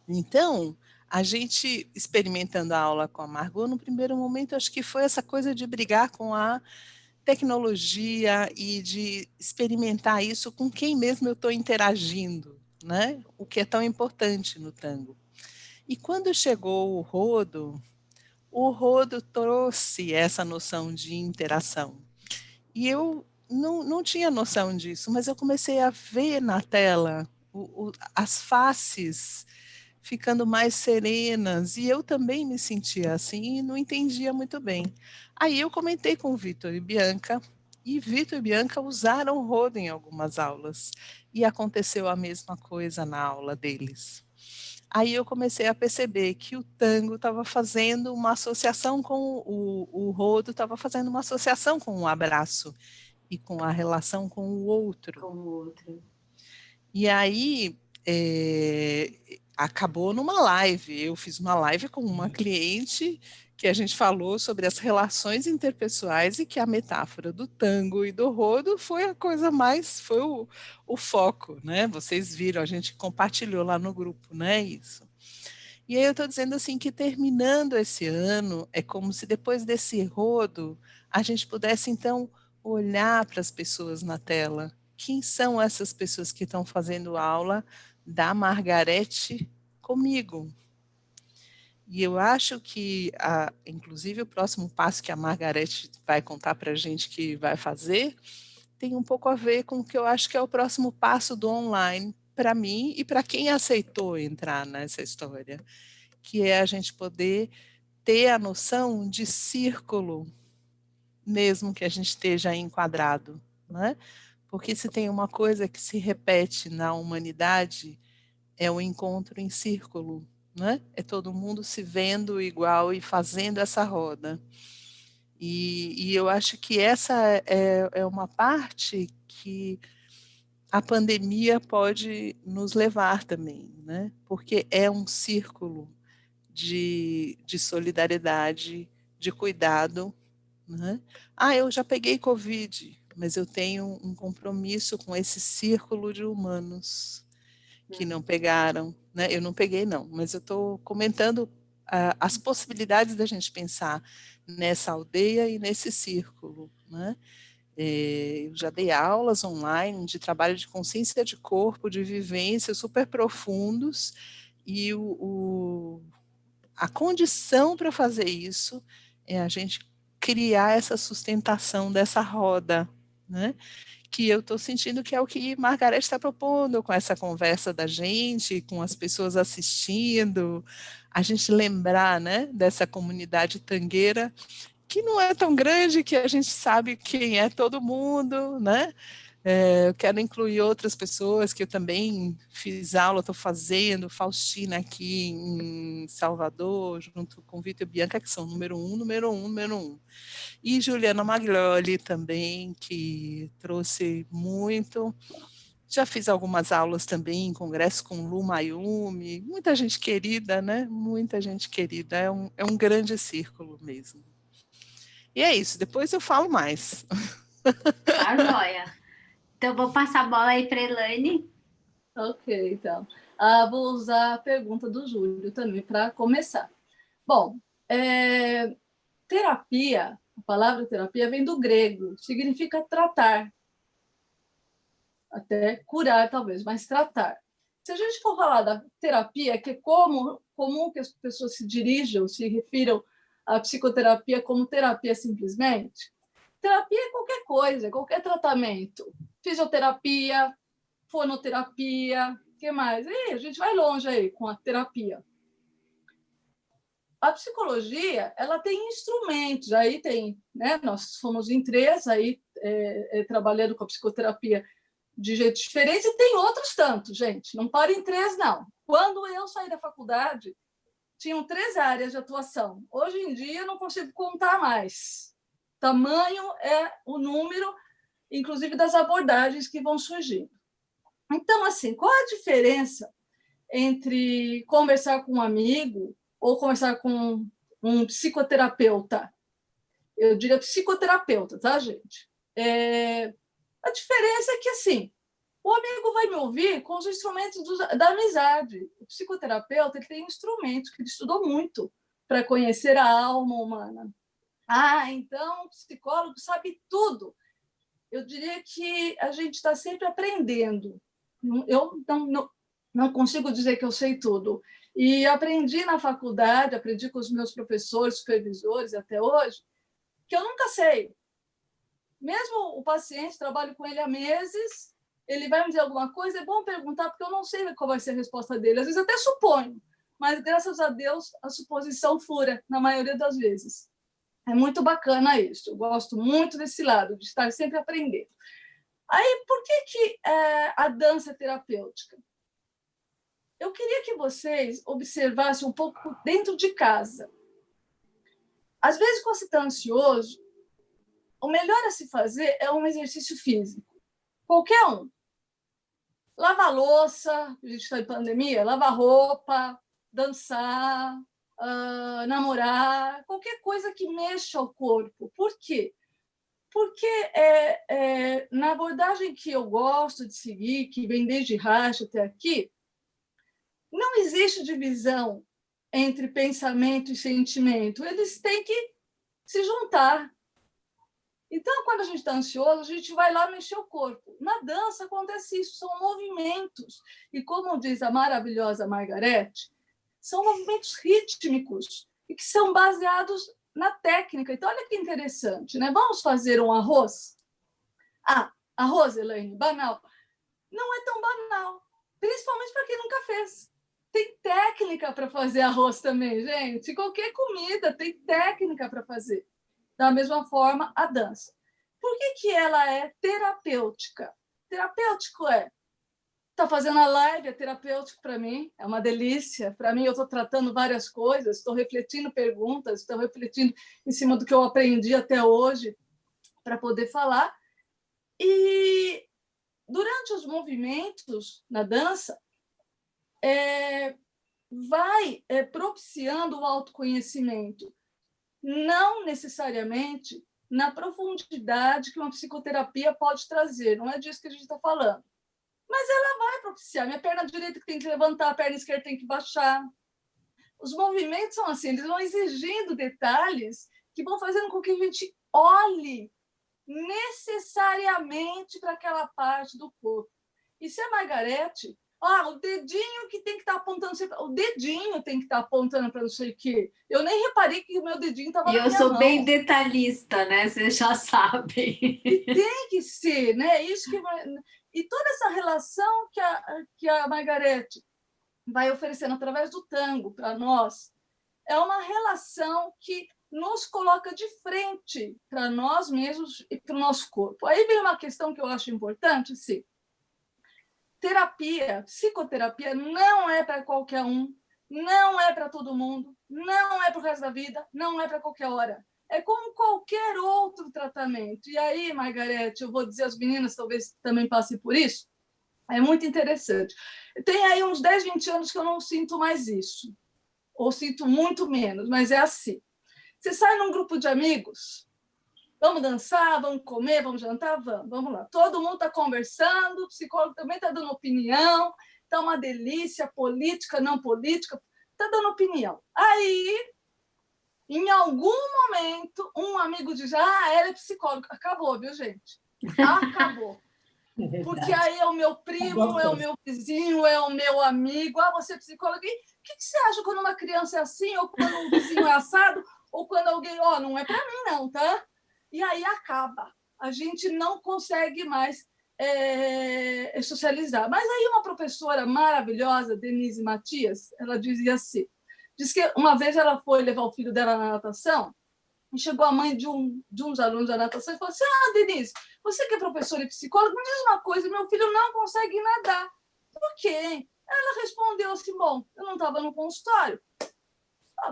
Então, a gente experimentando a aula com a Margot, no primeiro momento, acho que foi essa coisa de brigar com a tecnologia e de experimentar isso com quem mesmo eu estou interagindo, né? O que é tão importante no tango. E quando chegou o rodo trouxe essa noção de interação. E eu não tinha noção disso, mas eu comecei a ver na tela as faces ficando mais serenas, e eu também me sentia assim e não entendia muito bem. Aí eu comentei com o Vitor e Vitor e Bianca usaram o rodo em algumas aulas, e aconteceu a mesma coisa na aula deles. Aí eu comecei a perceber que o tango estava fazendo uma associação com o rodo, estava fazendo uma associação com o abraço e com a relação com o outro. Com o outro. E aí acabou numa live. Eu fiz uma live com uma cliente que a gente falou sobre as relações interpessoais e que a metáfora do tango e do rodo foi a coisa mais, foi o foco, né? Vocês viram, a gente compartilhou lá no grupo, né? Isso. E aí eu estou dizendo assim que terminando esse ano, é como se depois desse rodo, a gente pudesse então olhar para as pessoas na tela. Quem são essas pessoas que estão fazendo aula da Margarete comigo? E eu acho que, inclusive, o próximo passo que a Margarete vai contar para a gente que vai fazer tem um pouco a ver com o que eu acho que é o próximo passo do online para mim e para quem aceitou entrar nessa história, que é a gente poder ter a noção de círculo, mesmo que a gente esteja enquadrado, né? Porque se tem uma coisa que se repete na humanidade, é o encontro em círculo, né? É todo mundo se vendo igual e fazendo essa roda. E eu acho que essa é uma parte que a pandemia pode nos levar também, né? Porque é um círculo de solidariedade, de cuidado, né? Eu já peguei Covid, mas eu tenho um compromisso com esse círculo de humanos que não pegaram, né? Eu não peguei não, mas eu estou comentando as possibilidades da gente pensar nessa aldeia e nesse círculo, né? Eu já dei aulas online de trabalho de consciência de corpo, de vivências super profundos, e a condição para fazer isso é a gente criar essa sustentação dessa roda, né? Que eu estou sentindo que é o que Margareth está propondo com essa conversa da gente, com as pessoas assistindo, a gente lembrar, né, dessa comunidade tangueira, que não é tão grande, que a gente sabe quem é todo mundo, né? Eu quero incluir outras pessoas que eu também fiz aula, estou fazendo, Faustina aqui em Salvador, junto com Vitor e Bianca, que são número um. E Juliana Maglioli também, que trouxe muito. Já fiz algumas aulas também em congresso com Lu Mayumi, muita gente querida, né? Muita gente querida, é um grande círculo mesmo. E é isso, depois eu falo mais. Tá joia. Então, vou passar a bola aí para Elaine. Ok, então. Vou usar a pergunta do Júlio também para começar. Bom, terapia, a palavra terapia vem do grego, significa tratar. Até curar, talvez, mas tratar. Se a gente for falar da terapia, que é comum que as pessoas se dirijam, se refiram à psicoterapia como terapia simplesmente, terapia é qualquer coisa, qualquer tratamento. Fisioterapia, fonoterapia, o que mais? E a gente vai longe aí com a terapia. A psicologia, ela tem instrumentos, aí tem, né? Nós somos em três aí trabalhando com a psicoterapia de jeitos diferentes, e tem outros tantos, gente. Não para em 3, não. Quando eu saí da faculdade, tinham 3 áreas de atuação. Hoje em dia, eu não consigo contar mais. Tamanho é o número, inclusive, das abordagens que vão surgindo. Então, assim, qual a diferença entre conversar com um amigo ou conversar com um psicoterapeuta? Eu diria psicoterapeuta, tá, gente? A diferença é que, assim, o amigo vai me ouvir com os instrumentos da amizade. O psicoterapeuta ele tem instrumentos que ele estudou muito para conhecer a alma humana. Então o psicólogo sabe tudo. Eu diria que a gente está sempre aprendendo. Eu não consigo dizer que eu sei tudo. E aprendi na faculdade, aprendi com os meus professores, supervisores até hoje, que eu nunca sei. Mesmo o paciente, trabalho com ele há meses, ele vai me dizer alguma coisa, é bom perguntar, porque eu não sei qual vai ser a resposta dele. Às vezes até suponho, mas, graças a Deus, a suposição fura, na maioria das vezes. É muito bacana isso. Eu gosto muito desse lado, de estar sempre aprendendo. Aí, por que a dança é terapêutica? Eu queria que vocês observassem um pouco dentro de casa. Às vezes, quando você está ansioso, o melhor a se fazer é um exercício físico. Qualquer um. Lavar louça, a gente está em pandemia, lavar roupa, dançar, namorar, qualquer coisa que mexa o corpo. Por quê? Porque na abordagem que eu gosto de seguir, que vem desde Reich até aqui, não existe divisão entre pensamento e sentimento. Eles têm que se juntar. Então, quando a gente está ansioso, a gente vai lá mexer o corpo. Na dança acontece isso, são movimentos. E como diz a maravilhosa Margarete, são movimentos rítmicos e que são baseados na técnica. Então, olha que interessante, né? Vamos fazer um arroz? Arroz, Elaine, banal. Não é tão banal, principalmente para quem nunca fez. Tem técnica para fazer arroz também, gente. Qualquer comida tem técnica para fazer. Da mesma forma, a dança. Por que ela é terapêutica? Terapêutico está fazendo a live, é terapêutico para mim, é uma delícia. Para mim, eu estou tratando várias coisas, estou refletindo perguntas, estou refletindo em cima do que eu aprendi até hoje para poder falar. E durante os movimentos na dança, vai propiciando o autoconhecimento. Não necessariamente na profundidade que uma psicoterapia pode trazer, não é disso que a gente está falando. Mas ela vai propiciar. Minha perna direita tem que levantar, a perna esquerda tem que baixar. Os movimentos são assim, eles vão exigindo detalhes que vão fazendo com que a gente olhe necessariamente para aquela parte do corpo. E se a Margarete... o dedinho que tem que estar apontando... O dedinho tem que estar apontando para não sei o quê. Eu nem reparei que o meu dedinho estava na minha mão. E eu sou bem detalhista, né? Vocês já sabem. E tem que ser, né? Isso que vai... E toda essa relação que a Margarete vai oferecendo através do tango para nós é uma relação que nos coloca de frente para nós mesmos e para o nosso corpo. Aí vem uma questão que eu acho importante, sim. Terapia, psicoterapia não é para qualquer um, não é para todo mundo, não é para o resto da vida, não é para qualquer hora. É como qualquer outro tratamento. E aí, Margarete, eu vou dizer às meninas, talvez também passem por isso, é muito interessante. Tem aí uns 10, 20 anos que eu não sinto mais isso, ou sinto muito menos, mas é assim. Você sai num grupo de amigos, vamos dançar, vamos comer, vamos jantar, vamos lá. Todo mundo está conversando, o psicólogo também está dando opinião, está uma delícia, política, não política, está dando opinião. Aí, em algum momento, um amigo diz, ela é psicóloga. Acabou, viu, gente? Acabou. Porque aí é o meu primo, é o meu vizinho, é o meu amigo. Você é psicóloga. E o que você acha quando uma criança é assim, ou quando um vizinho é assado, ou quando alguém... não é para mim, não, tá? E aí acaba. A gente não consegue mais socializar. Mas aí uma professora maravilhosa, Denise Matias, ela dizia assim, diz que uma vez ela foi levar o filho dela na natação, E chegou a mãe de um dos alunos da natação e falou assim, Denise, você que é professora e psicóloga, me diz uma coisa, meu filho não consegue nadar. Por quê? Ela respondeu assim, bom, eu não estava no consultório.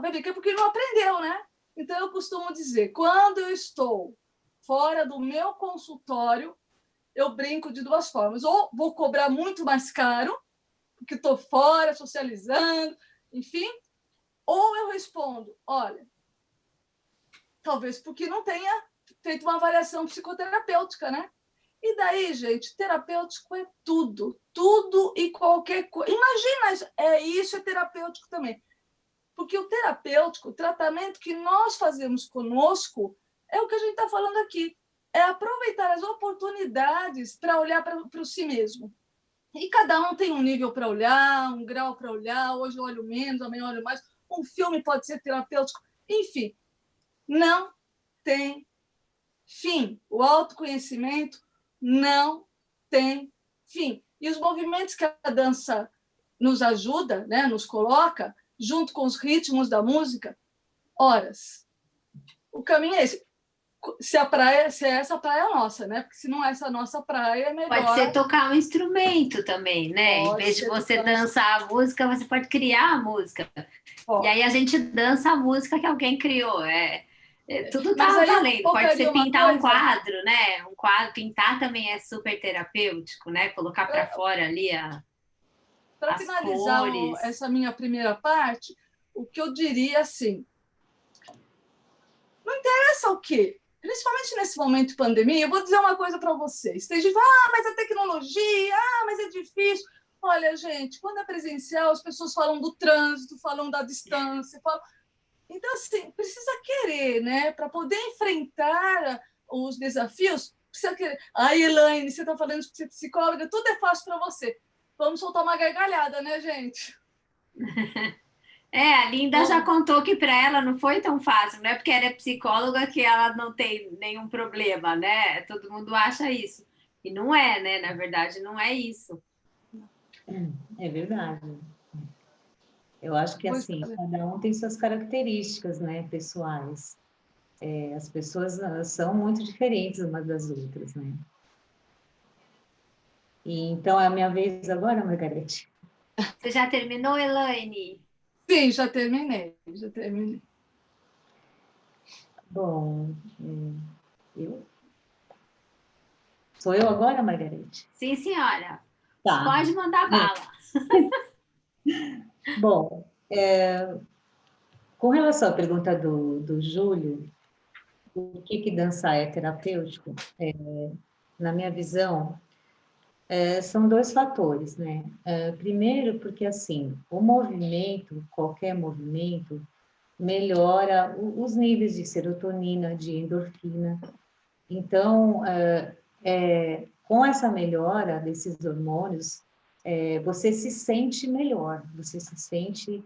Bebê, que é porque não aprendeu, né? Então, eu costumo dizer, quando eu estou fora do meu consultório, eu brinco de duas formas. Ou vou cobrar muito mais caro, porque estou fora, socializando, enfim. Ou eu respondo, olha, talvez porque não tenha feito uma avaliação psicoterapêutica, né? E daí, gente, terapêutico é tudo. Tudo e qualquer coisa. Imagina isso. Isso é terapêutico também. Porque o terapêutico, o tratamento que nós fazemos conosco, é o que a gente está falando aqui. É aproveitar as oportunidades para olhar para o si mesmo. E cada um tem um nível para olhar, um grau para olhar. Hoje eu olho menos, amanhã eu olho mais. Um filme pode ser terapêutico. Enfim, não tem fim. O autoconhecimento não tem fim. E os movimentos que a dança nos ajuda, né, nos coloca, junto com os ritmos da música, horas. O caminho é esse. Se é essa praia é nossa, né? Porque se não é essa nossa praia, é melhor. Pode ser tocar um instrumento também, né? Em vez de você dançar a música, você pode criar a música. E aí a gente dança a música que alguém criou. Tudo tá valendo. Pode ser pintar um quadro, né? Um quadro, pintar também é super terapêutico, né? Colocar para fora ali para finalizar essa minha primeira parte, o que eu diria assim, não interessa o quê? Principalmente nesse momento de pandemia, eu vou dizer uma coisa para vocês. Tem gente que fala, mas a tecnologia, mas é difícil. Olha, gente, quando é presencial, as pessoas falam do trânsito, falam da distância, falam... Então, assim, precisa querer, né? Para poder enfrentar os desafios, precisa querer. Elaine, você está falando que você é psicóloga, tudo é fácil para você. Vamos soltar uma gargalhada, né, gente? A Linda já contou que para ela não foi tão fácil, não é porque ela é psicóloga que ela não tem nenhum problema, né? Todo mundo acha isso. E não é, né? Na verdade, não é isso. É verdade. Eu acho que, assim, cada um tem suas características, né, pessoais. As pessoas são muito diferentes umas das outras, né? E, então, é a minha vez agora, Margarete? Você já terminou, Elaine? Sim, já terminei. Bom, eu? Sou eu agora, Margarete? Sim, senhora. Tá. Pode mandar bala. Bom, com relação à pergunta do Júlio, o que dançar é terapêutico? Na minha visão, são dois fatores, né? Primeiro, porque, assim, o movimento, qualquer movimento, melhora os níveis de serotonina, de endorfina. Então, com essa melhora desses hormônios, você se sente melhor, você se sente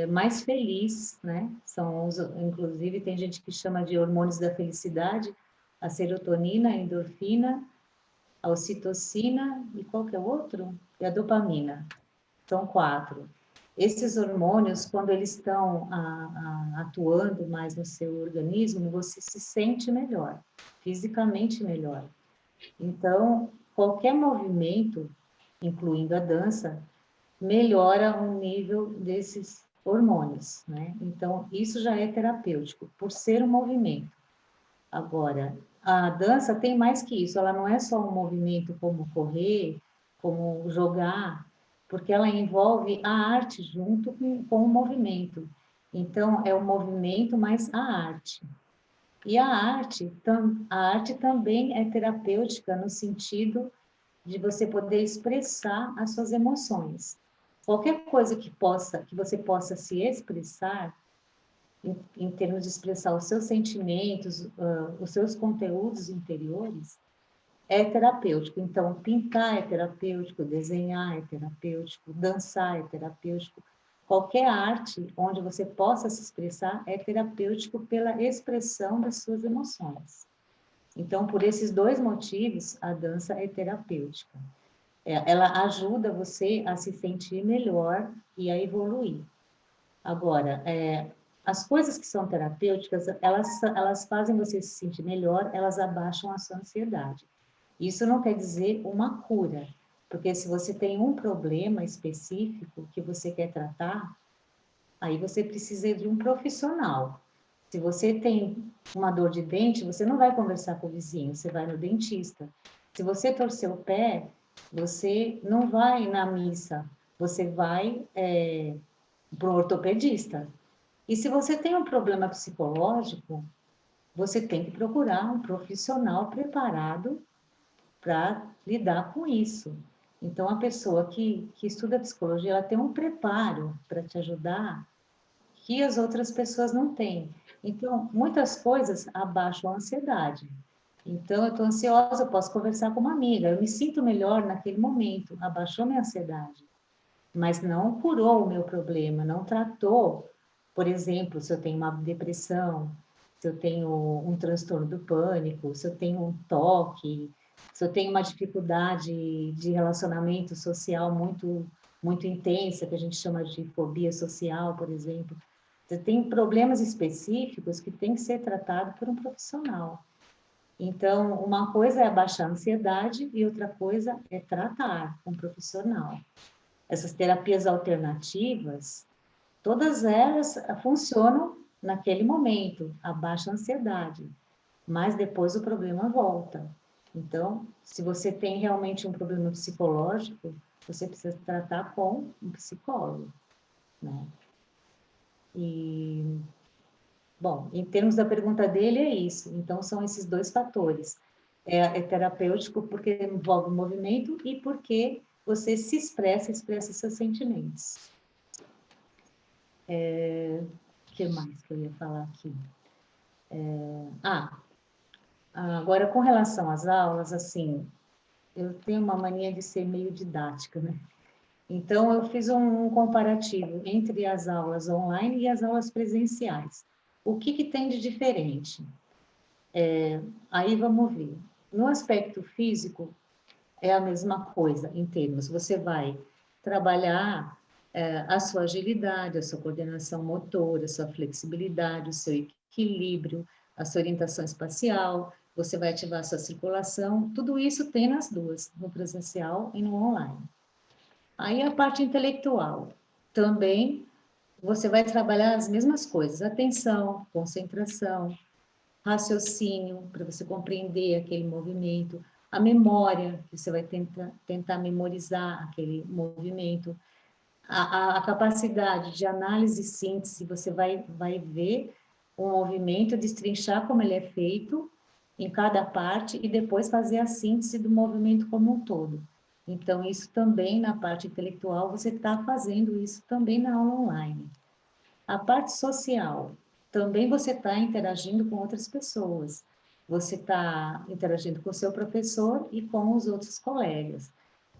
mais feliz, né? Inclusive, tem gente que chama de hormônios da felicidade, a serotonina, a endorfina, a ocitocina e qual que é o outro? E a dopamina. São 4. Esses hormônios, quando eles estão atuando mais no seu organismo, você se sente melhor, fisicamente melhor. Então, qualquer movimento, incluindo a dança, melhora o nível desses hormônios, né? Então, isso já é terapêutico, por ser um movimento. Agora, a dança tem mais que isso, ela não é só um movimento como correr, como jogar, porque ela envolve a arte junto com o movimento. Então, é o movimento mais a arte. E a arte também é terapêutica no sentido de você poder expressar as suas emoções. Qualquer coisa que você possa se expressar, em termos de expressar os seus sentimentos, os seus conteúdos interiores, é terapêutico. Então, pintar é terapêutico, desenhar é terapêutico, dançar é terapêutico. Qualquer arte onde você possa se expressar é terapêutico pela expressão das suas emoções. Então, por esses dois motivos, a dança é terapêutica. Ela ajuda você a se sentir melhor e a evoluir. Agora, as coisas que são terapêuticas, elas fazem você se sentir melhor, elas abaixam a sua ansiedade. Isso não quer dizer uma cura, porque se você tem um problema específico que você quer tratar, aí você precisa de um profissional. Se você tem uma dor de dente, você não vai conversar com o vizinho, você vai no dentista. Se você torcer o pé, você não vai na missa, você vai para o ortopedista. E se você tem um problema psicológico, você tem que procurar um profissional preparado para lidar com isso. Então, a pessoa que estuda psicologia, ela tem um preparo para te ajudar que as outras pessoas não têm. Então, muitas coisas abaixam a ansiedade. Então, eu estou ansiosa, eu posso conversar com uma amiga, eu me sinto melhor naquele momento, abaixou minha ansiedade, mas não curou o meu problema, não tratou, por exemplo, se eu tenho uma depressão, se eu tenho um transtorno do pânico, se eu tenho um toque, se eu tenho uma dificuldade de relacionamento social muito intensa, que a gente chama de fobia social, por exemplo. Você tem problemas específicos que têm que ser tratados por um profissional. Então, uma coisa é abaixar a ansiedade e outra coisa é tratar com um profissional. Essas terapias alternativas, todas elas funcionam naquele momento, abaixa a ansiedade, mas depois o problema volta. Então, se você tem realmente um problema psicológico, você precisa tratar com um psicólogo, né? E, bom, em termos da pergunta dele, é isso. Então, são esses dois fatores. É terapêutico porque envolve o movimento e porque você se expressa seus sentimentos. O que mais que eu ia falar aqui? Agora, com relação às aulas, assim, eu tenho uma mania de ser meio didática, né? Então, eu fiz um comparativo entre as aulas online e as aulas presenciais. O que tem de diferente? Aí vamos ver. No aspecto físico, é a mesma coisa, em termos, você vai trabalhar a sua agilidade, a sua coordenação motora, a sua flexibilidade, o seu equilíbrio, a sua orientação espacial, você vai ativar a sua circulação, tudo isso tem nas duas, no presencial e no online. Aí a parte intelectual, também você vai trabalhar as mesmas coisas, atenção, concentração, raciocínio, para você compreender aquele movimento, a memória, que você vai tentar memorizar aquele movimento, a capacidade de análise e síntese, você vai ver o movimento, destrinchar como ele é feito em cada parte e depois fazer a síntese do movimento como um todo. Então, isso também na parte intelectual, você está fazendo isso também na aula online. A parte social, também você está interagindo com outras pessoas. Você está interagindo com o seu professor e com os outros colegas.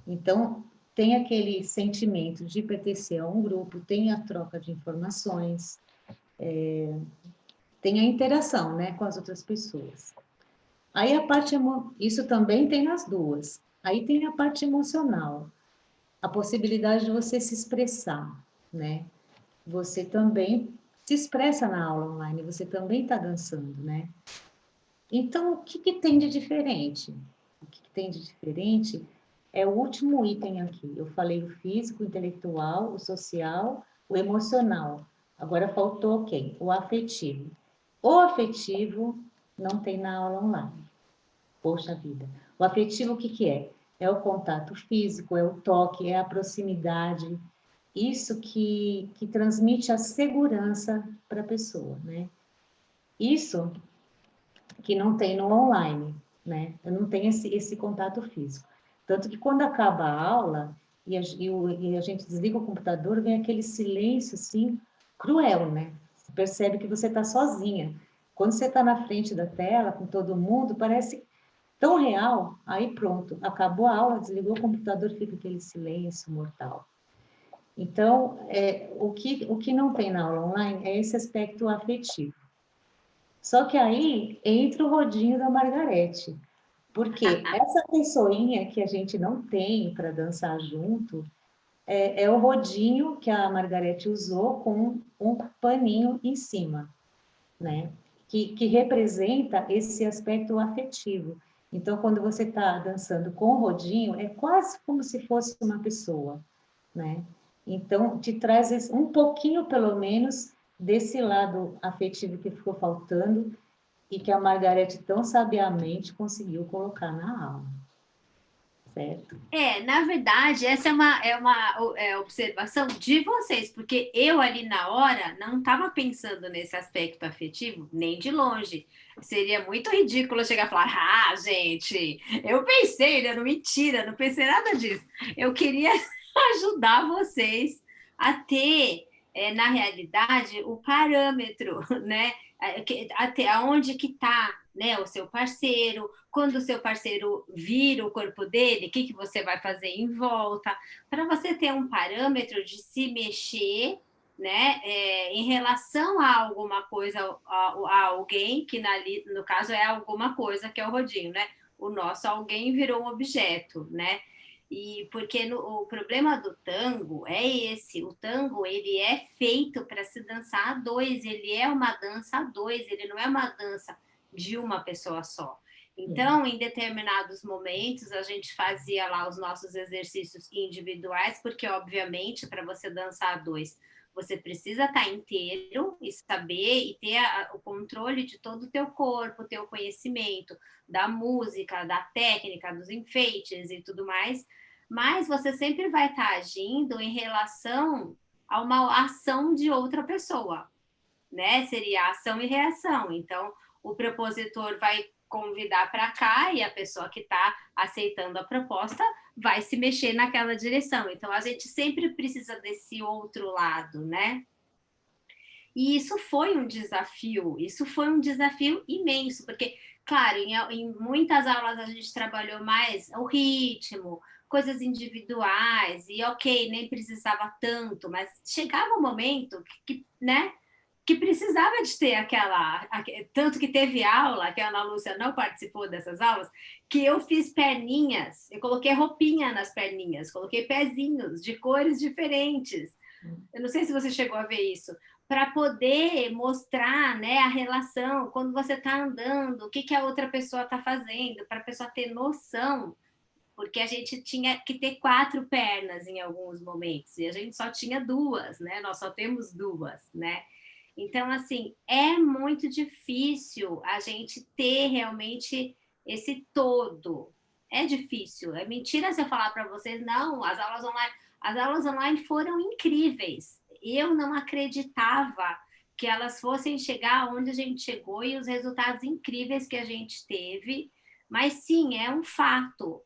Então, tem aquele sentimento de pertencer a um grupo, tem a troca de informações, tem a interação, né, com as outras pessoas. Aí a parte, isso também tem nas duas. Aí tem a parte emocional, a possibilidade de você se expressar, né? Você também se expressa na aula online, você também está dançando, né? Então, o que tem de diferente? O que tem de diferente é o último item aqui. Eu falei o físico, o intelectual, o social, o emocional. Agora faltou quem? O afetivo. O afetivo não tem na aula online. Poxa vida. O afetivo, o que é? É o contato físico, é o toque, é a proximidade. Isso que transmite a segurança para a pessoa, né? Isso que não tem no online, né? Eu não tenho esse contato físico. Tanto que quando acaba a aula e a gente desliga o computador, vem aquele silêncio, assim, cruel, né? Você percebe que você está sozinha. Quando você está na frente da tela, com todo mundo, parece tão real. Aí pronto, acabou a aula, desligou o computador, fica aquele silêncio mortal. Então, o que não tem na aula online é esse aspecto afetivo. Só que aí entra o rodinho da Margarete, porque essa pessoinha que a gente não tem para dançar junto, é o rodinho que a Margarete usou com um paninho em cima, né? Que representa esse aspecto afetivo. Então, quando você está dançando com o rodinho, é quase como se fosse uma pessoa, né? Então, te traz um pouquinho, pelo menos, desse lado afetivo que ficou faltando e que a Margarete tão sabiamente conseguiu colocar na aula, certo? Na verdade, essa é uma observação de vocês, porque eu ali na hora não estava pensando nesse aspecto afetivo, nem de longe. Seria muito ridículo chegar e falar: ah, gente, eu pensei, né? Não, mentira, não pensei nada disso. Eu queria ajudar vocês a ter, na realidade, o parâmetro, né? Até aonde que está, né, o seu parceiro, quando o seu parceiro vira o corpo dele, o que você vai fazer em volta, para você ter um parâmetro de se mexer, né, em relação a alguma coisa, a alguém, que no caso é alguma coisa, que é o rodinho, né? O nosso alguém virou um objeto, né? E porque o problema do tango é esse, o tango ele é feito para se dançar a dois, ele é uma dança a dois, ele não é uma dança de uma pessoa só. Então, em determinados momentos, a gente fazia lá os nossos exercícios individuais, porque, obviamente, para você dançar a dois, você precisa estar inteiro e saber e ter o controle de todo o teu corpo, teu conhecimento da música, da técnica, dos enfeites e tudo mais, mas você sempre vai estar agindo em relação a uma ação de outra pessoa, né? Seria ação e reação. Então, o propositor vai convidar para cá e a pessoa que está aceitando a proposta vai se mexer naquela direção. Então, a gente sempre precisa desse outro lado, né? E isso foi um desafio imenso, porque, claro, em muitas aulas a gente trabalhou mais o ritmo, coisas individuais, e ok, nem precisava tanto, mas chegava um momento né, que precisava de ter tanto que teve aula, que a Ana Lúcia não participou dessas aulas, que eu fiz perninhas, eu coloquei roupinha nas perninhas, coloquei pezinhos de cores diferentes. Eu não sei se você chegou a ver isso, para poder mostrar, né, a relação, quando você está andando, o que a outra pessoa está fazendo, para a pessoa ter noção, porque a gente tinha que ter 4 pernas em alguns momentos, e a gente só tinha 2, né? Nós só temos 2, né? Então, assim, é muito difícil a gente ter realmente esse todo. É difícil. É mentira se eu falar para vocês, não, as aulas online foram incríveis. Eu não acreditava que elas fossem chegar onde a gente chegou e os resultados incríveis que a gente teve. Mas sim, é um fato.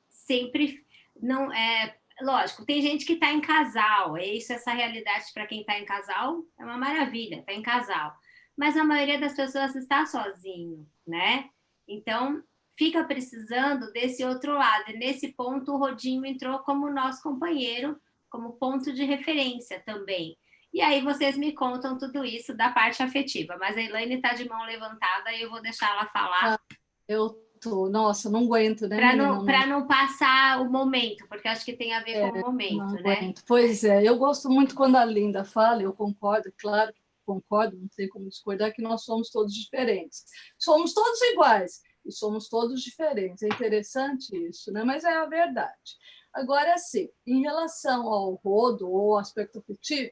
Sempre não é, lógico, tem gente que está em casal, essa realidade para quem está em casal é uma maravilha, está em casal. Mas a maioria das pessoas está sozinho, né? Então, fica precisando desse outro lado. E nesse ponto, o Rodinho entrou como nosso companheiro, como ponto de referência também. E aí vocês me contam tudo isso da parte afetiva. Mas a Elaine está de mão levantada e eu vou deixar ela falar. Eu tô, nossa, não aguento, né, Para menina? não passar o momento, porque acho que tem a ver com o momento, Não né? aguento. Pois é, eu gosto muito quando a Linda fala, eu concordo, claro que concordo, não sei como discordar, que nós somos todos diferentes. Somos todos iguais e somos todos diferentes. É interessante isso, né? Mas é a verdade. Agora, sim, em relação ao rodo ou ao aspecto afetivo,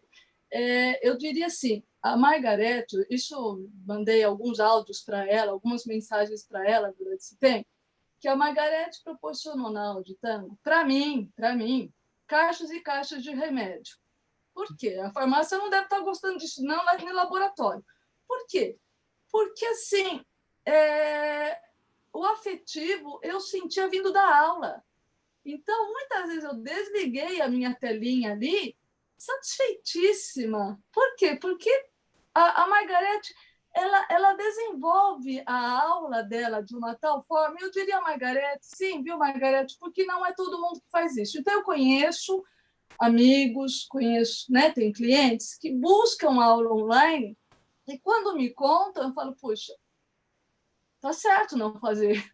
eu diria assim, a Margarete, isso mandei alguns áudios para ela, algumas mensagens para ela durante esse tempo, que a Margarete proporcionou na aula de tango, para mim, caixas e caixas de remédio. Por quê? A farmácia não deve estar gostando disso, não, lá no laboratório. Por quê? Porque, assim, o afetivo eu sentia vindo da aula. Então, muitas vezes eu desliguei a minha telinha ali, satisfeitíssima. Por quê? Porque a Margarete ela desenvolve a aula dela de uma tal forma, eu diria, Margarete, sim, viu, Margarete, porque não é todo mundo que faz isso. Então, eu conheço amigos, conheço, né, tem clientes que buscam aula online e quando me contam, eu falo, puxa, tá certo não fazer,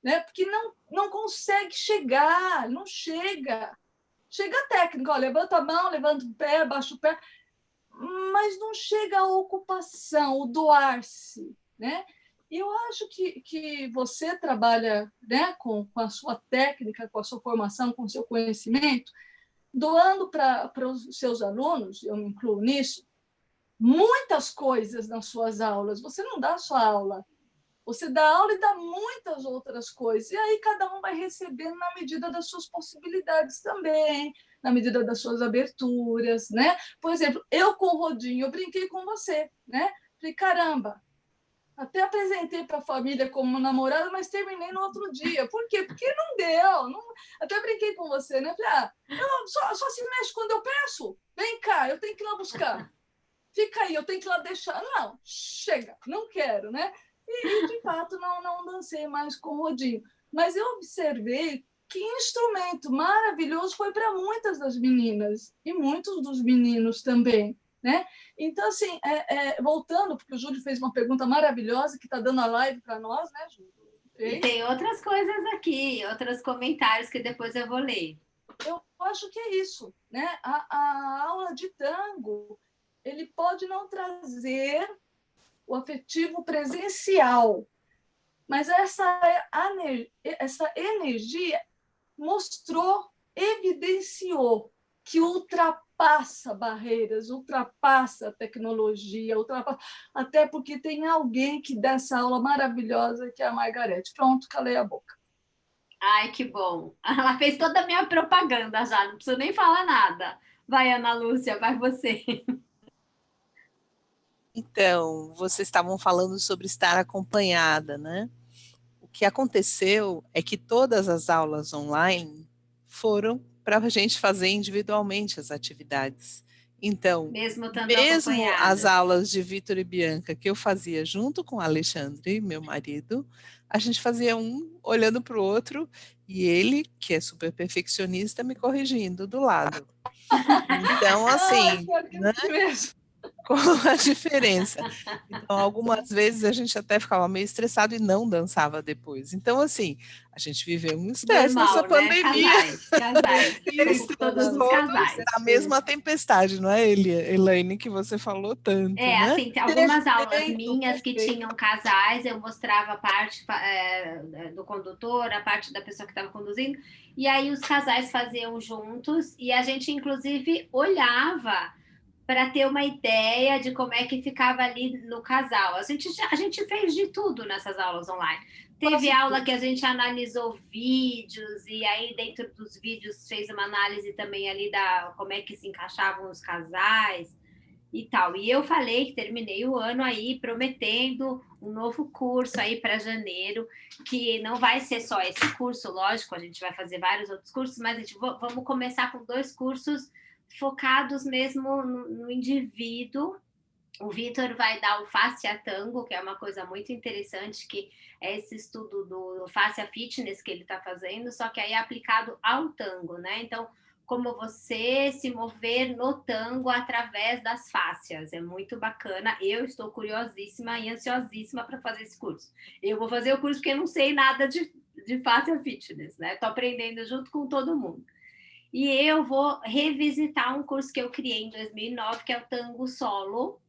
né? Porque não consegue chegar, não chega. Chega a técnica, ó, levanta a mão, levanta o pé, baixa o pé, mas não chega a ocupação, o doar-se, né? E eu acho que você trabalha, né, com a sua técnica, com a sua formação, com o seu conhecimento, doando para os seus alunos, eu me incluo nisso, muitas coisas nas suas aulas. Você não dá só aula, você dá aula e dá muitas outras coisas. E aí cada um vai recebendo na medida das suas possibilidades também, na medida das suas aberturas, né? Por exemplo, eu com o Rodinho, eu brinquei com você, né? Falei, caramba, até apresentei para a família como namorada, mas terminei no outro dia. Por quê? Porque não deu. Não... Até brinquei com você, né? Falei, só se mexe quando eu peço. Vem cá, eu tenho que ir lá buscar. Fica aí, eu tenho que ir lá deixar. Não, chega, não quero, né? E de fato, não dancei mais com o Rodinho. Mas eu observei que instrumento maravilhoso foi para muitas das meninas e muitos dos meninos também, né? Então, assim, voltando, porque o Júlio fez uma pergunta maravilhosa que está dando a live para nós, né, Júlio? E tem outras coisas aqui, outros comentários que depois eu vou ler. Eu acho que é isso, né? A aula de tango, ele pode não trazer o afetivo presencial, mas essa energia mostrou, evidenciou que ultrapassa barreiras, ultrapassa a tecnologia, até porque tem alguém que dá essa aula maravilhosa, que é a Margarete. Pronto, calei a boca. Ai, que bom. Ela fez toda a minha propaganda já, não preciso nem falar nada. Vai, Ana Lúcia, vai você. Então, vocês estavam falando sobre estar acompanhada, né? O que aconteceu é que todas as aulas online foram para a gente fazer individualmente as atividades. Então, mesmo estando mesmo as acompanhada. aulas de Vitor e Bianca que eu fazia junto com o Alexandre, meu marido, a gente fazia um olhando para o outro e ele, que é super perfeccionista, me corrigindo do lado. Então, assim, né? Qual a diferença? Então, algumas vezes a gente até ficava meio estressado e não dançava depois. Então, assim, a gente viveu um estresse nessa Normal, né? pandemia. Casais. E estamos Todos os todos casais. na mesma tempestade, não é, Elaine, que você falou tanto, né? Assim, tem algumas aulas Perfeito, minhas que perfeito. tinham casais, eu mostrava a parte do condutor, a parte da pessoa que estava conduzindo, e aí os casais faziam juntos, e a gente, inclusive, olhava para ter uma ideia de como é que ficava ali no casal. A gente fez de tudo nessas aulas online. Teve aula que a gente analisou vídeos, e aí dentro dos vídeos fez uma análise também ali da como é que se encaixavam os casais e tal. E eu falei que terminei o ano aí prometendo um novo curso aí para janeiro, que não vai ser só esse curso, lógico, a gente vai fazer vários outros cursos, mas vamos começar com 2 cursos focados mesmo no indivíduo. O Vitor vai dar o Fáscia Tango, que é uma coisa muito interessante, que é esse estudo do Fáscia Fitness que ele está fazendo, só que aí é aplicado ao tango, né? Então, como você se mover no tango através das fáscias. É muito bacana. Eu estou curiosíssima e ansiosíssima para fazer esse curso. Eu vou fazer o curso porque eu não sei nada de fáscia fitness, né? Estou aprendendo junto com todo mundo. E eu vou revisitar um curso que eu criei em 2009, que é o Tango Solo,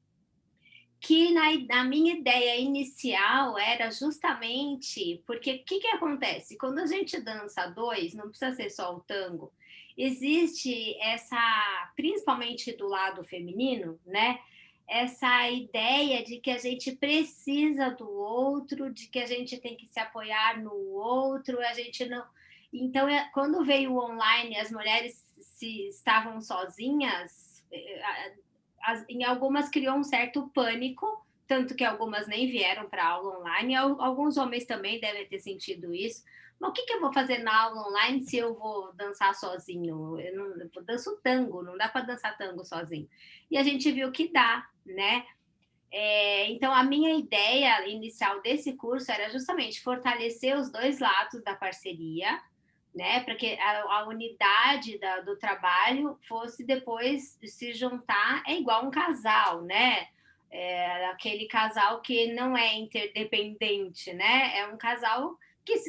que na minha ideia inicial era justamente porque o que acontece? Quando a gente dança 2, não precisa ser só o tango, existe essa, principalmente do lado feminino, né? Essa ideia de que a gente precisa do outro, de que a gente tem que se apoiar no outro, a gente não. Então, quando veio o online, as mulheres se estavam sozinhas, em algumas criou um certo pânico, tanto que algumas nem vieram para a aula online. Alguns homens também devem ter sentido isso. Mas o que eu vou fazer na aula online se eu vou dançar sozinho? Eu danço tango, não dá para dançar tango sozinho. E a gente viu que dá, né? Então, a minha ideia inicial desse curso era justamente fortalecer os 2 lados da parceria, né? Para que a unidade do trabalho fosse depois se juntar, é igual um casal, né? Aquele casal que não é interdependente, né? É um casal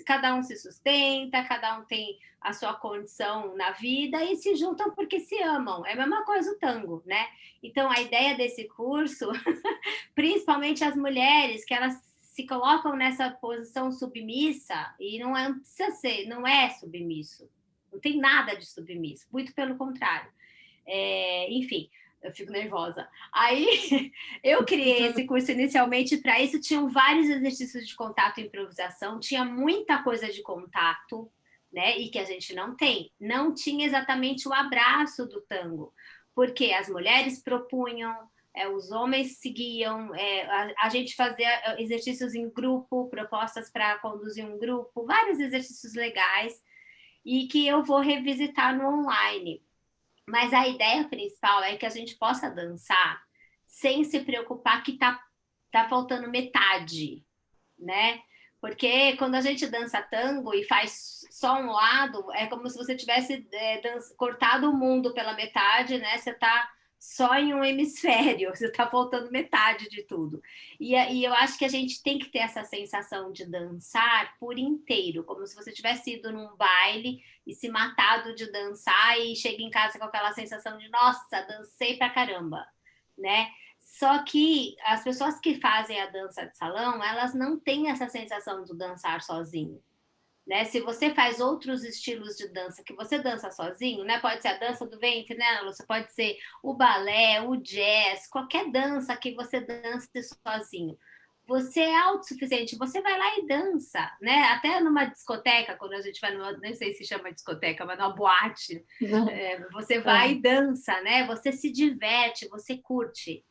cada um se sustenta, cada um tem a sua condição na vida e se juntam porque se amam. É a mesma coisa o tango, né? Então, a ideia desse curso, principalmente as mulheres, que elas se colocam nessa posição submissa, e não precisa ser, não é submisso. Não tem nada de submisso, muito pelo contrário. Enfim, eu fico nervosa. Aí, eu criei esse curso inicialmente para isso. Tinham vários exercícios de contato e improvisação, tinha muita coisa de contato, né? E que a gente não tem. Não tinha exatamente o abraço do tango, porque as mulheres propunham, os homens seguiam, a gente fazia exercícios em grupo, propostas para conduzir um grupo, vários exercícios legais, e que eu vou revisitar no online. Mas a ideia principal é que a gente possa dançar sem se preocupar que tá faltando metade, né? Porque quando a gente dança tango e faz só um lado, é como se você tivesse cortado o mundo pela metade, né? Você tá só em um hemisfério, você tá faltando metade de tudo. E eu acho que a gente tem que ter essa sensação de dançar por inteiro, como se você tivesse ido num baile e se matado de dançar e chega em casa com aquela sensação de, nossa, dancei pra caramba, né? Só que as pessoas que fazem a dança de salão, elas não têm essa sensação de dançar sozinho, né? Se você faz outros estilos de dança que você dança sozinho, né? Pode ser a dança do ventre, né, Lúcia? Pode ser o balé, o jazz, qualquer dança que você dance sozinho. Você é autossuficiente, você vai lá e dança, né? Até numa discoteca, quando a gente vai numa, nem sei se chama discoteca, mas numa boate, você vai e dança, né? Você se diverte, você curte.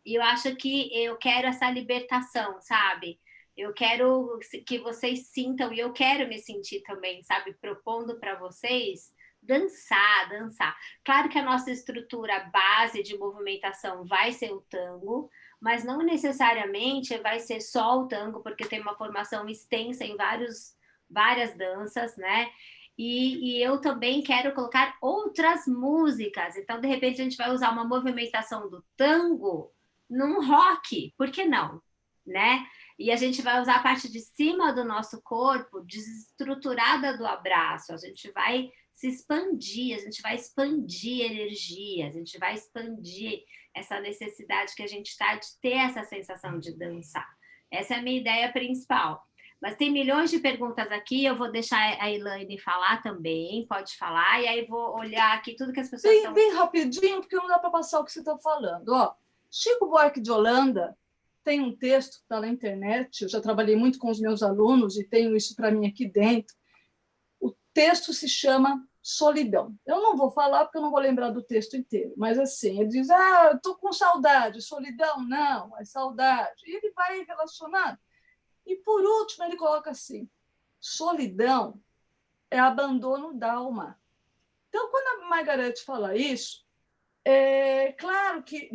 E eu acho que eu quero essa libertação, sabe? Eu quero que vocês sintam, e eu quero me sentir também, sabe? Propondo para vocês dançar, dançar. Claro que a nossa estrutura base de movimentação vai ser o tango, mas não necessariamente vai ser só o tango, porque tem uma formação extensa em várias danças, né? E eu também quero colocar outras músicas. Então, de repente, a gente vai usar uma movimentação do tango num rock, por que não? Né? E a gente vai usar a parte de cima do nosso corpo desestruturada do abraço, a gente vai se expandir, a gente vai expandir energia, a gente vai expandir essa necessidade que a gente está de ter essa sensação de dançar. Essa é a minha ideia principal. Mas tem milhões de perguntas aqui, eu vou deixar a Elaine falar também, pode falar, e aí vou olhar aqui tudo que as pessoas estão... Bem rapidinho, porque não dá para passar o que você está falando. Ó, Chico Buarque de Holanda tem um texto que está na internet, eu já trabalhei muito com os meus alunos e tenho isso para mim aqui dentro. O texto se chama Solidão. Eu não vou falar porque eu não vou lembrar do texto inteiro, mas assim, ele diz, eu estou com saudade, solidão, não, é saudade. E ele vai relacionando. E, por último, ele coloca assim, solidão é abandono da alma. Então, quando a Margarete fala isso, claro que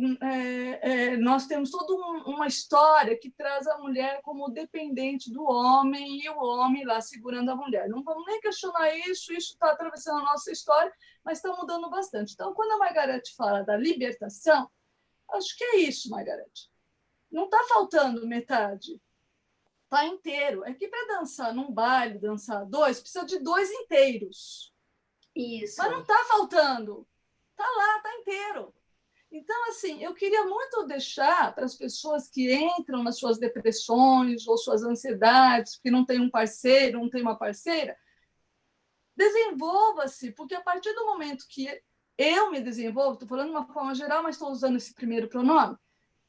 nós temos toda uma história que traz a mulher como dependente do homem e o homem lá segurando a mulher. Não vamos nem questionar isso está atravessando a nossa história, mas está mudando bastante. Então, quando a Margarete fala da libertação, acho que é isso, Margarete. Não está faltando metade. Está inteiro. É que para dançar num baile, dançar dois, precisa de dois inteiros. Isso. Mas não está faltando. Está lá, está inteiro. Então, assim, eu queria muito deixar para as pessoas que entram nas suas depressões ou suas ansiedades, porque não tem um parceiro, não tem uma parceira, desenvolva-se, porque a partir do momento que eu me desenvolvo, estou falando de uma forma geral, mas estou usando esse primeiro pronome,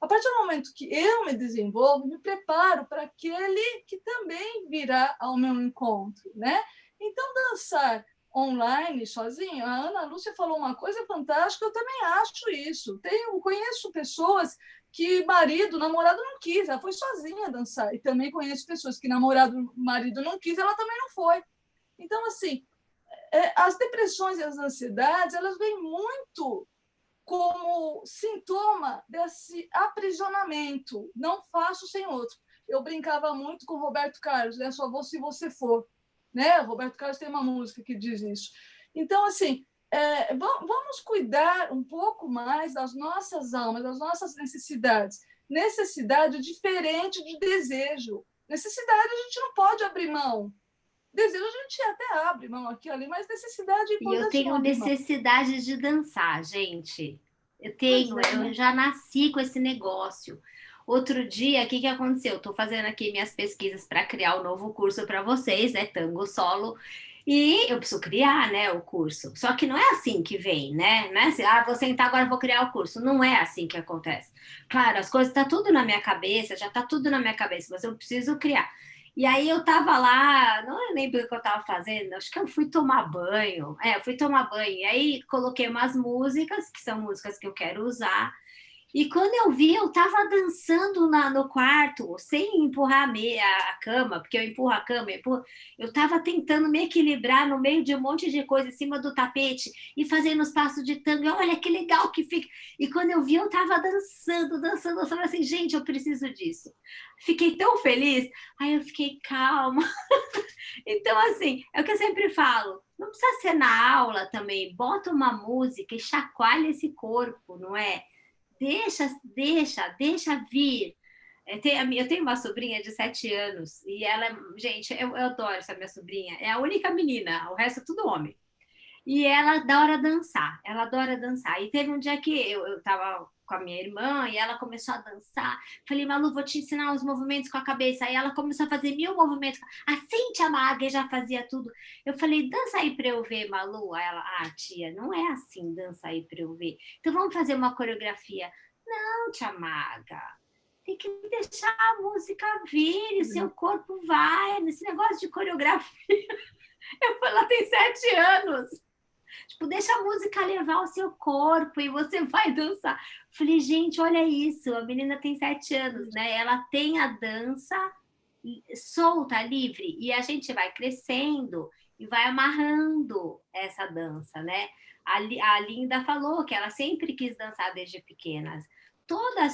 a partir do momento que eu me desenvolvo, me preparo para aquele que também virá ao meu encontro, né? Então, dançar online, sozinho, a Ana Lúcia falou uma coisa fantástica, eu também acho isso. Conheço pessoas que namorado não quis, ela foi sozinha dançar. E também conheço pessoas que marido não quis, ela também não foi. Então, assim, as depressões e as ansiedades, elas vêm muito como sintoma desse aprisionamento. Não faço sem outro. Eu brincava muito com o Roberto Carlos, né? Só vou se você for. Né? O Roberto Carlos tem uma música que diz isso. Então, assim, vamos cuidar um pouco mais das nossas almas, das nossas necessidades. Necessidade diferente de desejo. Necessidade a gente não pode abrir mão. desejo a gente até abre mão aqui ali, mas necessidade é E eu importante. tenho não abrir mão. necessidade de dançar, gente. Eu tenho, Pois é, eu né? já nasci com esse negócio. Outro dia, o que que aconteceu? Estou fazendo aqui minhas pesquisas para criar um novo curso para vocês, né? Tango solo. E eu preciso criar, né, o curso. Só que não é assim que vem, né? Não é assim, vou sentar agora vou criar o curso. Não é assim que acontece. Claro, as coisas estão tudo na minha cabeça, já está tudo na minha cabeça, mas eu preciso criar. E aí eu tava lá, não lembro o que eu tava fazendo, acho que eu fui tomar banho. Eu fui tomar banho. E aí coloquei umas músicas, que são músicas que eu quero usar. E quando eu vi, eu estava dançando no quarto, sem empurrar a cama, porque eu empurro a cama, eu estava tentando me equilibrar no meio de um monte de coisa em cima do tapete e fazendo os passos de tango. Olha que legal que fica. E quando eu vi, eu estava dançando, dançando. Eu falei assim, gente, eu preciso disso. Fiquei tão feliz. Aí eu fiquei calma. Então, assim, é o que eu sempre falo. Não precisa ser na aula também. Bota uma música e chacoalha esse corpo, não é? Deixa vir. Eu tenho uma sobrinha de 7 anos e ela, gente, eu adoro essa minha sobrinha. É a única menina, o resto é tudo homem. E ela adora dançar. E teve um dia que eu tava com a minha irmã e ela começou a dançar. Falei, Malu, vou te ensinar uns movimentos com a cabeça. Aí ela começou a fazer 1000 movimentos. Assim, tia Maga já fazia tudo. Eu falei, dança aí pra eu ver, Malu. Aí ela, tia, não é assim, dança aí pra eu ver. Então vamos fazer uma coreografia. Não, tia Maga. Tem que deixar a música vir e seu corpo vai. Nesse negócio de coreografia. Eu falei, ela tem 7 anos. Tipo, deixa a música levar o seu corpo e você vai dançar. Falei, gente, olha isso. A menina tem 7 anos, né? Ela tem a dança solta, livre. E a gente vai crescendo e vai amarrando essa dança, né? A Linda falou que ela sempre quis dançar desde pequena.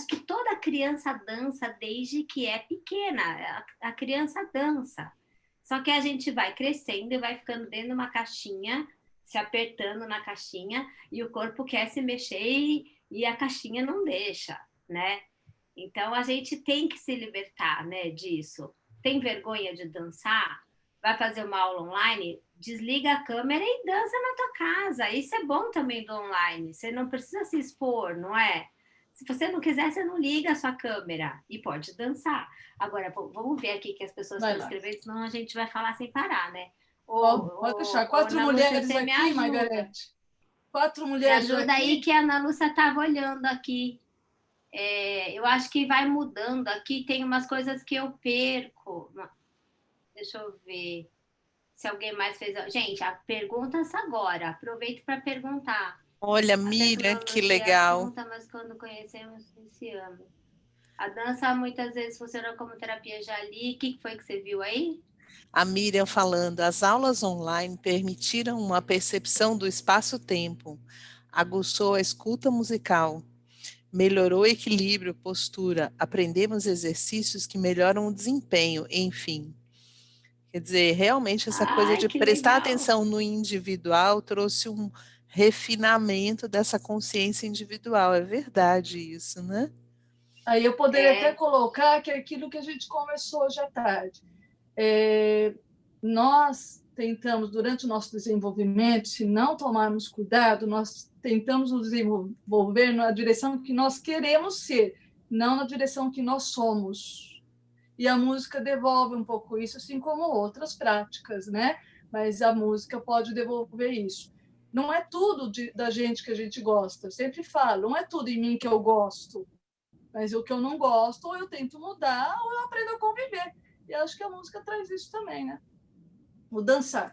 Que toda criança dança desde que é pequena. A criança dança. Só que a gente vai crescendo e vai ficando dentro de uma caixinha, se apertando na caixinha, e o corpo quer se mexer e a caixinha não deixa, né? Então a gente tem que se libertar, né, disso. Tem vergonha de dançar? Vai fazer uma aula online? Desliga a câmera e dança na tua casa. Isso é bom também do online. Você não precisa se expor, não é? Se você não quiser, você não liga a sua câmera e pode dançar. Agora, vamos ver aqui que as pessoas estão escrevendo, senão a gente vai falar sem parar, né? Pode deixar. 4 mulheres Lúcia, aqui, Margarete. 4 Me mulheres ajuda aqui. aí que a Ana Lúcia estava olhando aqui. Eu acho que vai mudando. Aqui tem umas coisas que eu perco. Deixa eu ver se alguém mais fez. Gente, a pergunta agora. Aproveito para perguntar. Olha, A Miriam, que tecnologia legal. assunta, mas quando conhecemos, iniciamos. A dança muitas vezes funciona como terapia, já li. O que foi que você viu aí? A Miriam falando, as aulas online permitiram uma percepção do espaço-tempo, aguçou a escuta musical, melhorou o equilíbrio, postura, aprendemos exercícios que melhoram o desempenho, enfim. Quer dizer, realmente essa coisa Ai, de que prestar legal. atenção no individual trouxe um refinamento dessa consciência individual. É verdade isso, né? Aí eu poderia até colocar que é aquilo que a gente conversou hoje à tarde. Nós tentamos, durante o nosso desenvolvimento, se não tomarmos cuidado, nós tentamos nos desenvolver na direção que nós queremos ser, não na direção que nós somos. E a música devolve um pouco isso, assim como outras práticas, né? Mas a música pode devolver isso. Não é tudo da gente que a gente gosta. Eu sempre falo, não é tudo em mim que eu gosto. Mas o que eu não gosto, ou eu tento mudar, ou eu aprendo a conviver. E acho que a música traz isso também, né? O dançar.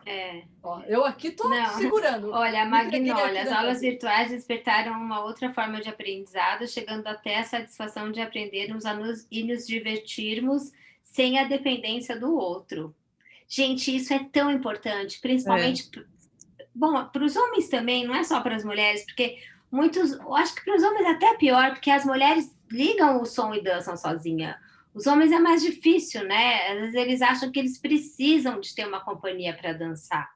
Ó, eu aqui estou segurando. Olha, Magnólia, as aulas virtuais despertaram uma outra forma de aprendizado, chegando até a satisfação de aprendermos e nos divertirmos sem a dependência do outro. Gente, isso é tão importante, principalmente... Bom, para os homens também, não é só para as mulheres, porque eu acho que para os homens é até pior, porque as mulheres ligam o som e dançam sozinha. Os homens é mais difícil, né? Às vezes eles acham que eles precisam de ter uma companhia para dançar.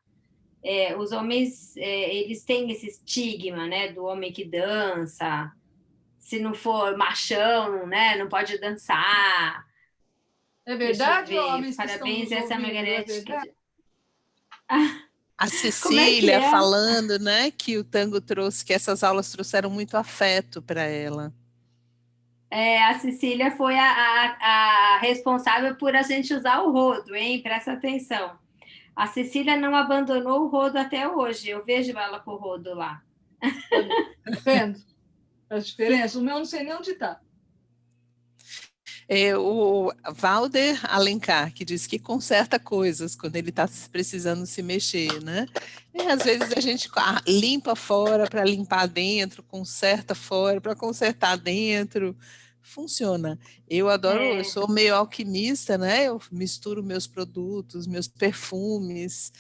Os homens, eles têm esse estigma, né? Do homem que dança, se não for machão, né? Não pode dançar. É verdade, homens que parabéns, estão nos essa ouvindo, Margarete. É verdade? A Como é que Cecília é? falando, né, que o tango trouxe, que essas aulas trouxeram muito afeto para ela. A Cecília foi a responsável por a gente usar o rodo, hein? Presta atenção. A Cecília não abandonou o rodo até hoje. Eu vejo ela com o rodo lá. Olha, tá vendo a diferença? O meu não sei nem onde está. O Valder Alencar, que diz que conserta coisas quando ele está precisando se mexer, né? E às vezes a gente limpa fora para limpar dentro, conserta fora para consertar dentro. Funciona. Eu adoro, eu sou meio alquimista, né? Eu misturo meus produtos, meus perfumes,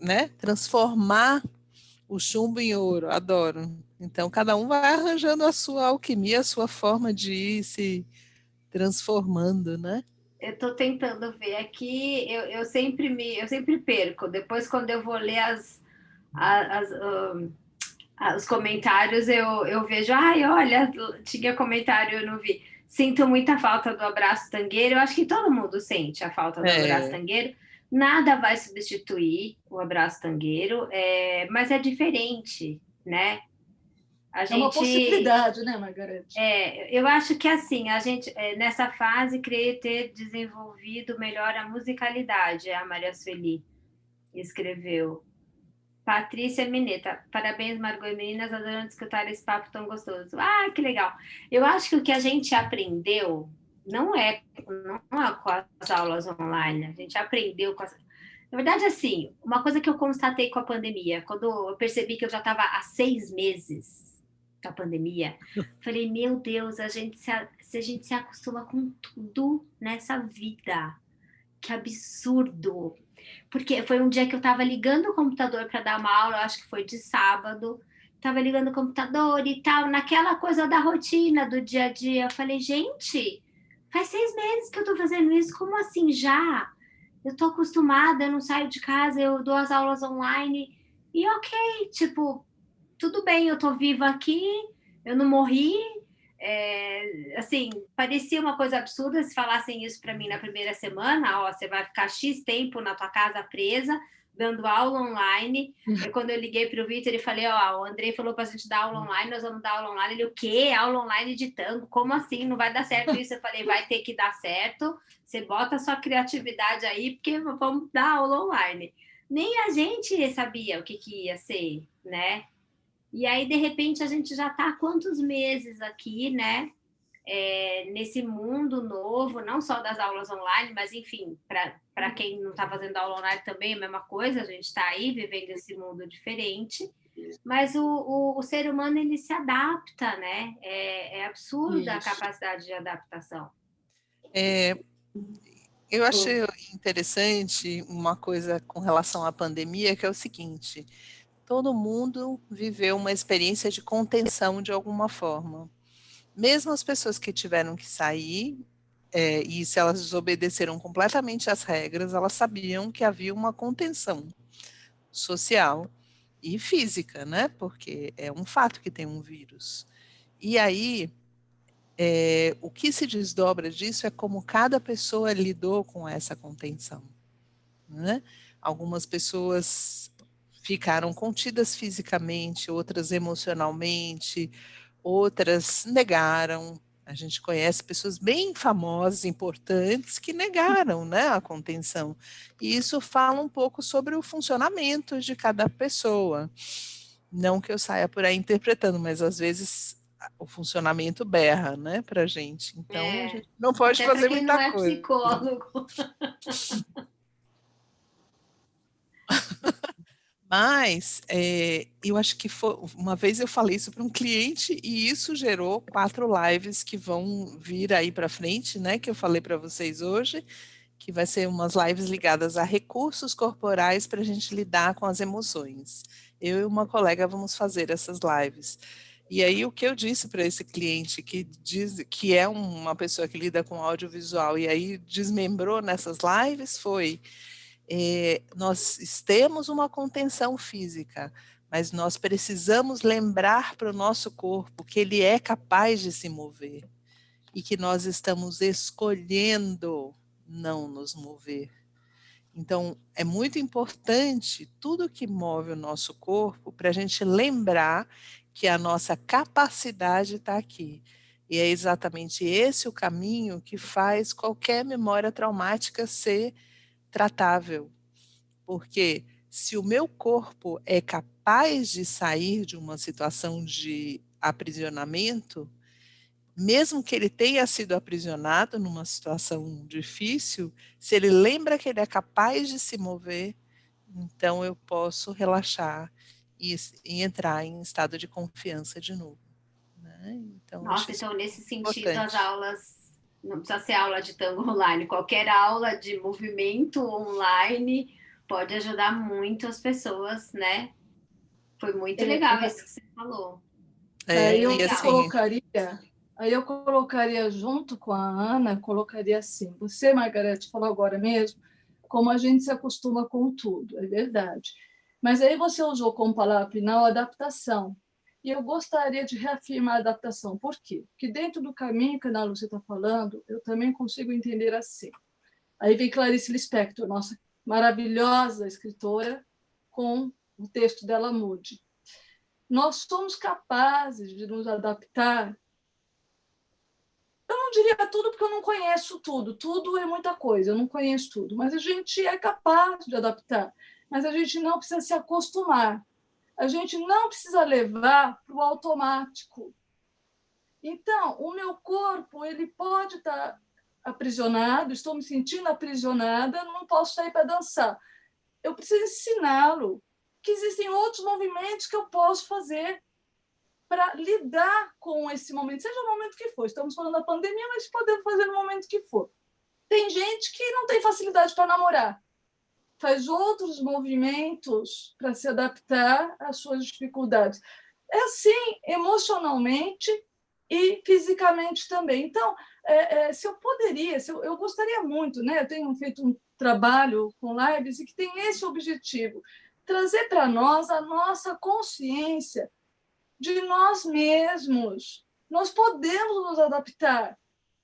né? Transformar o chumbo em ouro, adoro. Então, cada um vai arranjando a sua alquimia, a sua forma de ir se transformando, né? Eu estou tentando ver aqui, eu sempre perco. Depois, quando eu vou ler os comentários, eu vejo, ai, olha, tinha comentário, eu não vi. Sinto muita falta do abraço tangueiro. Eu acho que todo mundo sente a falta do abraço tangueiro. Nada vai substituir o abraço tangueiro, mas é diferente, né? É uma possibilidade, né, Margarete? Eu acho que assim, a gente, nessa fase, creio ter desenvolvido melhor a musicalidade, a Maria Sueli escreveu. Patrícia Mineta, parabéns, Margot e meninas, adorando escutar esse papo tão gostoso. Ah, que legal. Eu acho que o que a gente aprendeu não é com as aulas online, a gente aprendeu com as... Na verdade, assim, uma coisa que eu constatei com a pandemia, quando eu percebi que eu já estava há 6 meses da pandemia, falei, meu Deus, se a gente se acostuma com tudo nessa vida, que absurdo. Porque foi um dia que eu estava ligando o computador para dar uma aula, eu acho que foi de sábado, estava ligando o computador e tal, naquela coisa da rotina, do dia a dia. Eu falei, gente, faz 6 meses que eu estou fazendo isso, como assim já? Eu estou acostumada, eu não saio de casa, eu dou as aulas online e ok, tipo, tudo bem, eu tô viva aqui, eu não morri. Assim, parecia uma coisa absurda se falassem isso para mim na primeira semana, ó, você vai ficar X tempo na tua casa presa, dando aula online. Quando eu liguei para o Vitor e falei, ó, o Andrei falou para a gente dar aula online, nós vamos dar aula online. Ele, o quê? Aula online de tango? Como assim? Não vai dar certo isso? Eu falei, vai ter que dar certo, você bota a sua criatividade aí, porque vamos dar aula online. Nem a gente sabia o que ia ser, né? E aí, de repente, a gente já está há quantos meses aqui, né? Nesse mundo novo, não só das aulas online, mas enfim, para quem não está fazendo aula online também é a mesma coisa, a gente está aí vivendo esse mundo diferente. Mas o ser humano ele se adapta, né? É absurda a capacidade de adaptação. Eu achei interessante uma coisa com relação à pandemia, que é o seguinte: todo mundo viveu uma experiência de contenção de alguma forma. Mesmo as pessoas que tiveram que sair, e se elas desobedeceram completamente às regras, elas sabiam que havia uma contenção social e física, né? Porque é um fato que tem um vírus. E aí, o que se desdobra disso é como cada pessoa lidou com essa contenção, né? Algumas pessoas ficaram contidas fisicamente, outras emocionalmente, outras negaram. A gente conhece pessoas bem famosas, importantes, que negaram, né, a contenção. E isso fala um pouco sobre o funcionamento de cada pessoa. Não que eu saia por aí interpretando, mas às vezes o funcionamento berra, né, para a gente. Então, a gente não pode Até para fazer quem não muita é coisa. psicólogo. Mas eu acho que uma vez eu falei isso para um cliente e isso gerou 4 lives que vão vir aí para frente, né? Que eu falei para vocês hoje, que vai ser umas lives ligadas a recursos corporais para a gente lidar com as emoções. Eu e uma colega vamos fazer essas lives. E aí o que eu disse para esse cliente que diz que é uma pessoa que lida com audiovisual e aí desmembrou nessas lives foi: nós temos uma contenção física, mas nós precisamos lembrar para o nosso corpo que ele é capaz de se mover e que nós estamos escolhendo não nos mover. Então, é muito importante tudo que move o nosso corpo para a gente lembrar que a nossa capacidade está aqui. E é exatamente esse o caminho que faz qualquer memória traumática ser tratável. Porque se o meu corpo é capaz de sair de uma situação de aprisionamento, mesmo que ele tenha sido aprisionado numa situação difícil, se ele lembra que ele é capaz de se mover, então eu posso relaxar e entrar em estado de confiança de novo, né? Então, eu acho Nossa, isso então nesse sentido, as importante. aulas, não precisa ser aula de tango online, qualquer aula de movimento online pode ajudar muito as pessoas, né? Foi muito É, legal isso que você falou. aí É, Bem eu e legal. assim, colocaria, aí eu colocaria junto com a Ana, colocaria assim, você, Margarete, falou agora mesmo, como a gente se acostuma com tudo, é verdade. Mas aí você usou como palavra final adaptação. E eu gostaria de reafirmar a adaptação. Por quê? Porque dentro do caminho que a Ana Lúcia está falando, eu também consigo entender assim. Aí vem Clarice Lispector, nossa maravilhosa escritora, com o texto dela Mude. Nós somos capazes de nos adaptar. Eu não diria tudo, porque eu não conheço tudo. Tudo é muita coisa, eu não conheço tudo. Mas a gente é capaz de adaptar. Mas a gente não precisa se acostumar. A gente não precisa levar para o automático. Então, o meu corpo ele pode estar aprisionado, estou me sentindo aprisionada, não posso sair para dançar. Eu preciso ensiná-lo que existem outros movimentos que eu posso fazer para lidar com esse momento, seja o momento que for. Estamos falando da pandemia, mas podemos fazer no momento que for. Tem gente que não tem facilidade para namorar, faz outros movimentos para se adaptar às suas dificuldades. É assim, emocionalmente e fisicamente também. Então, se eu poderia, eu gostaria muito, né? Eu tenho feito um trabalho com lives e que tem esse objetivo, trazer para nós a nossa consciência de nós mesmos. Nós podemos nos adaptar,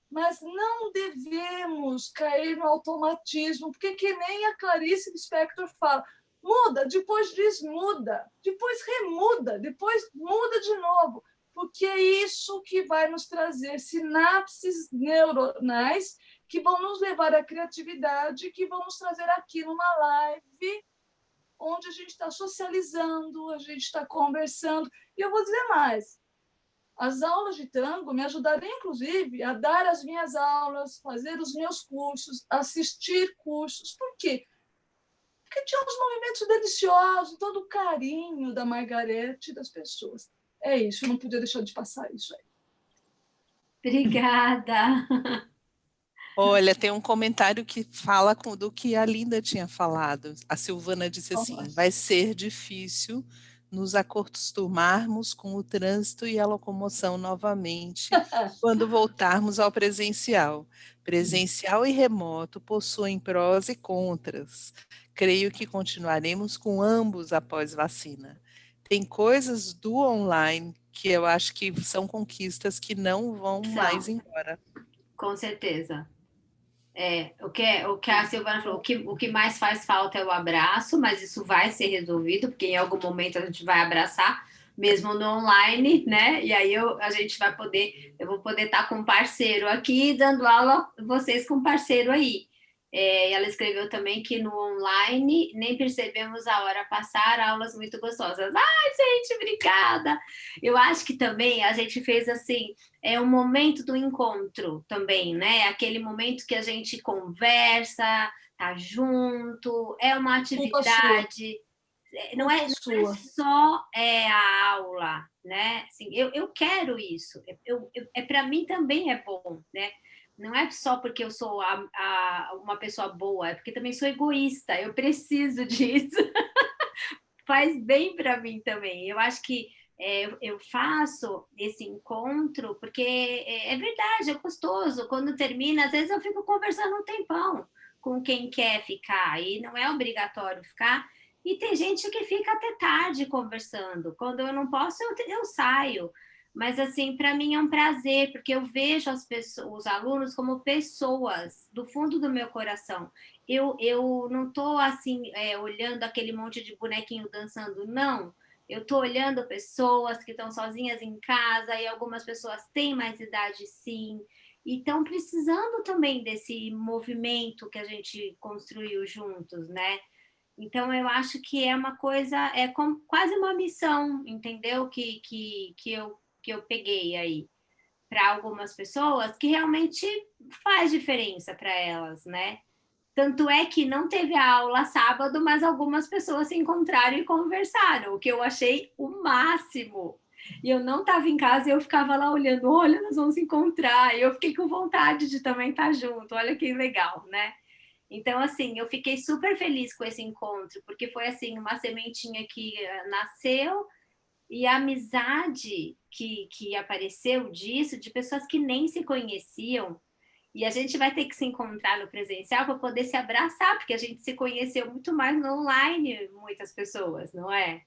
mas não devemos cair no automatismo, porque que nem a Clarice Lispector fala, muda, depois diz muda, depois remuda, depois muda de novo, porque é isso que vai nos trazer sinapses neuronais que vão nos levar à criatividade, que vão nos trazer aqui numa live onde a gente está socializando, a gente está conversando. E eu vou dizer mais, as aulas de tango me ajudaram, inclusive, a dar as minhas aulas, fazer os meus cursos, assistir cursos. Por quê? Porque tinha uns movimentos deliciosos, todo o carinho da Margarete e das pessoas. É isso, eu não podia deixar de passar isso aí. Obrigada. olha, tem um comentário que fala do que a Linda tinha falado. A Silvana disse assim: vai ser difícil nos acostumarmos com o trânsito e a locomoção novamente quando voltarmos ao presencial. Presencial e remoto possuem prós e contras. Creio que continuaremos com ambos após vacina. Tem coisas do online que eu acho que são conquistas que não vão mais São, embora. com certeza. O que a Silvana falou, o que mais faz falta é o abraço, mas isso vai ser resolvido, porque em algum momento a gente vai abraçar, mesmo no online, né? E aí a gente vai poder, eu vou poder estar com um parceiro aqui, dando aula, vocês com um parceiro aí. E ela escreveu também que no online nem percebemos a hora passar, aulas muito gostosas. Ai, gente, obrigada! Eu acho que também a gente fez assim, é o momento do encontro também, né? Aquele momento que a gente conversa, tá junto, é uma Culpa sua, atividade, não culpa é sua. só a aula, né? Assim, eu quero isso, para mim também é bom, né? Não é só porque eu sou uma pessoa boa, é porque também sou egoísta, eu preciso disso. Faz bem para mim também. Eu acho que eu faço esse encontro porque é verdade, é gostoso. Quando termina, às vezes eu fico conversando um tempão com quem quer ficar, e não é obrigatório ficar. E tem gente que fica até tarde conversando. Quando eu não posso, eu saio. Mas, assim, para mim é um prazer, porque eu vejo os alunos como pessoas, do fundo do meu coração. Eu não estou, assim, olhando aquele monte de bonequinho dançando, não. Eu estou olhando pessoas que estão sozinhas em casa, e algumas pessoas têm mais idade, sim, e estão precisando também desse movimento que a gente construiu juntos, né? Então, eu acho que é uma coisa, como, quase uma missão, entendeu? Que eu peguei aí para algumas pessoas que realmente faz diferença para elas, né? Tanto é que não teve a aula sábado, mas algumas pessoas se encontraram e conversaram, o que eu achei o máximo. E eu não estava em casa e eu ficava lá olhando, olha, nós vamos se encontrar. E eu fiquei com vontade de também estar junto, olha que legal, né? Então, assim, eu fiquei super feliz com esse encontro, porque foi, assim, uma sementinha que nasceu e a amizade que apareceu disso, de pessoas que nem se conheciam. E a gente vai ter que se encontrar no presencial para poder se abraçar, porque a gente se conheceu muito mais no online, muitas pessoas, não é?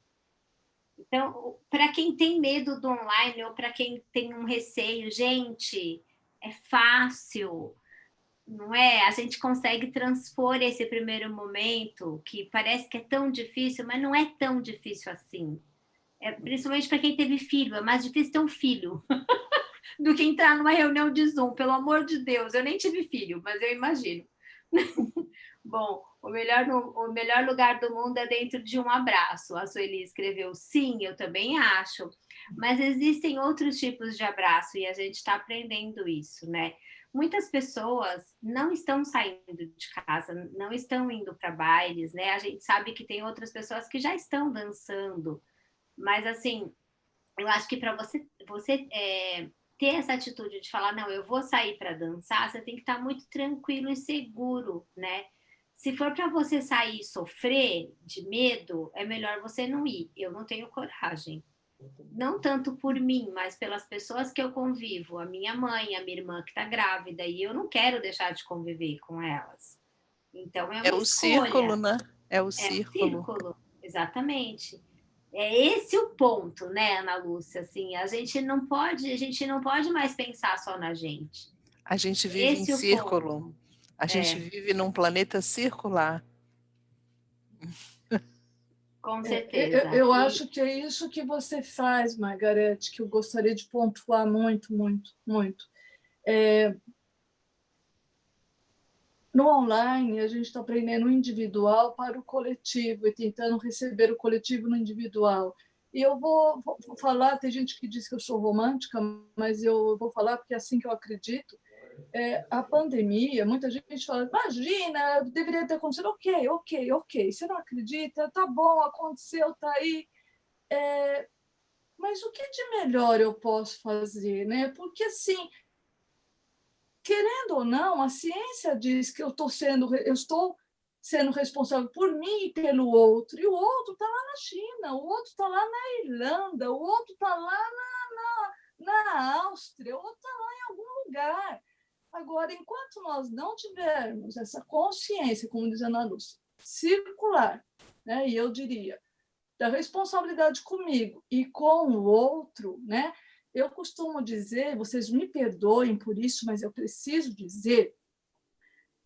Então, para quem tem medo do online ou para quem tem um receio, gente, é fácil, não é? A gente consegue transpor esse primeiro momento que parece que é tão difícil, mas não é tão difícil assim. Principalmente para quem teve filho, é mais difícil ter um filho do que entrar numa reunião de Zoom, pelo amor de Deus. Eu nem tive filho, mas eu imagino. Bom, o melhor lugar do mundo é dentro de um abraço. A Sueli escreveu, sim, eu também acho. Mas existem outros tipos de abraço e a gente está aprendendo isso, né? Muitas pessoas não estão saindo de casa, não estão indo para bailes, né? A gente sabe que tem outras pessoas que já estão dançando, mas assim, eu acho que para você ter essa atitude de falar, não, eu vou sair para dançar, você tem que estar muito tranquilo e seguro, né? Se for para você sair e sofrer de medo, é melhor você não ir. Eu não tenho coragem. Não tanto por mim, mas pelas pessoas que eu convivo, a minha mãe, a minha irmã que está grávida, e eu não quero deixar de conviver com elas. Então é É uma o círculo, escolha. né? É o É um círculo. círculo, exatamente. É esse o ponto, né, Ana Lúcia? Assim, a gente não pode mais pensar só na gente. A gente vive em Esse é o círculo. ponto. A gente É, vive num planeta circular. com Eu, certeza. eu E acho que é isso que você faz, Margarete, que eu gostaria de pontuar muito, muito, muito. No online, a gente está aprendendo o individual para o coletivo e tentando receber o coletivo no individual. E eu vou falar, tem gente que diz que eu sou romântica, mas eu vou falar porque é assim que eu acredito. A pandemia, muita gente fala, imagina, deveria ter acontecido. Ok, ok, ok. Você não acredita? Tá bom, aconteceu, tá aí. Mas o que de melhor eu posso fazer, né? Porque assim, querendo ou não, a ciência diz que eu estou sendo responsável por mim e pelo outro, e o outro está lá na China, o outro está lá na Irlanda, o outro está lá na Áustria, o outro está lá em algum lugar. Agora, enquanto nós não tivermos essa consciência, como diz a Ana Lúcia, circular, né, e eu diria, da responsabilidade comigo e com o outro, né? Eu costumo dizer, vocês me perdoem por isso, mas eu preciso dizer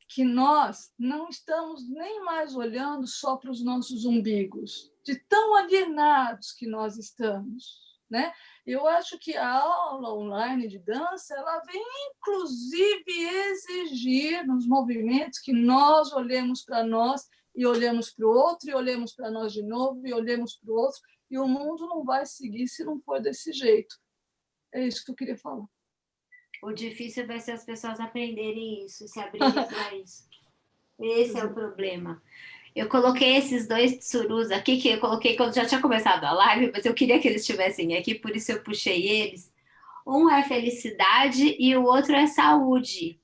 que nós não estamos nem mais olhando só para os nossos umbigos, de tão alienados que nós estamos, né? Eu acho que a aula online de dança, ela vem inclusive exigir nos movimentos que nós olhemos para nós e olhemos para o outro, e olhemos para nós de novo, e olhemos para o outro, e o mundo não vai seguir se não for desse jeito. É isso que eu queria falar. o difícil vai ser as pessoas aprenderem isso, se abrirem para isso. Esse é o problema. Eu coloquei esses dois tsurus aqui, que eu coloquei quando já tinha começado a live, mas eu queria que eles estivessem aqui, por isso eu puxei eles. Um é felicidade e o outro é saúde.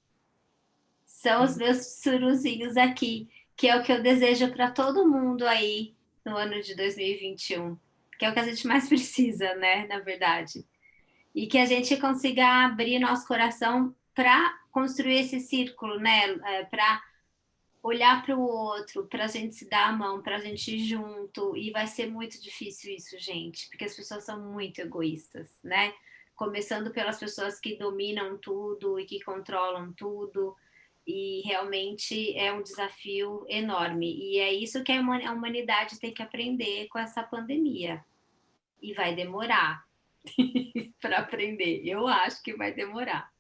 São os meus tsuruzinhos aqui, que é o que eu desejo para todo mundo aí no ano de 2021, que é o que a gente mais precisa, né, na verdade. E que a gente consiga abrir nosso coração para construir esse círculo, né, para olhar para o outro, para a gente se dar a mão, para a gente ir junto. E vai ser muito difícil isso, gente, porque as pessoas são muito egoístas, né? começando pelas pessoas que dominam tudo e que controlam tudo, e realmente é um desafio enorme. E é isso que a humanidade tem que aprender com essa pandemia. E vai demorar para aprender. Eu acho que vai demorar.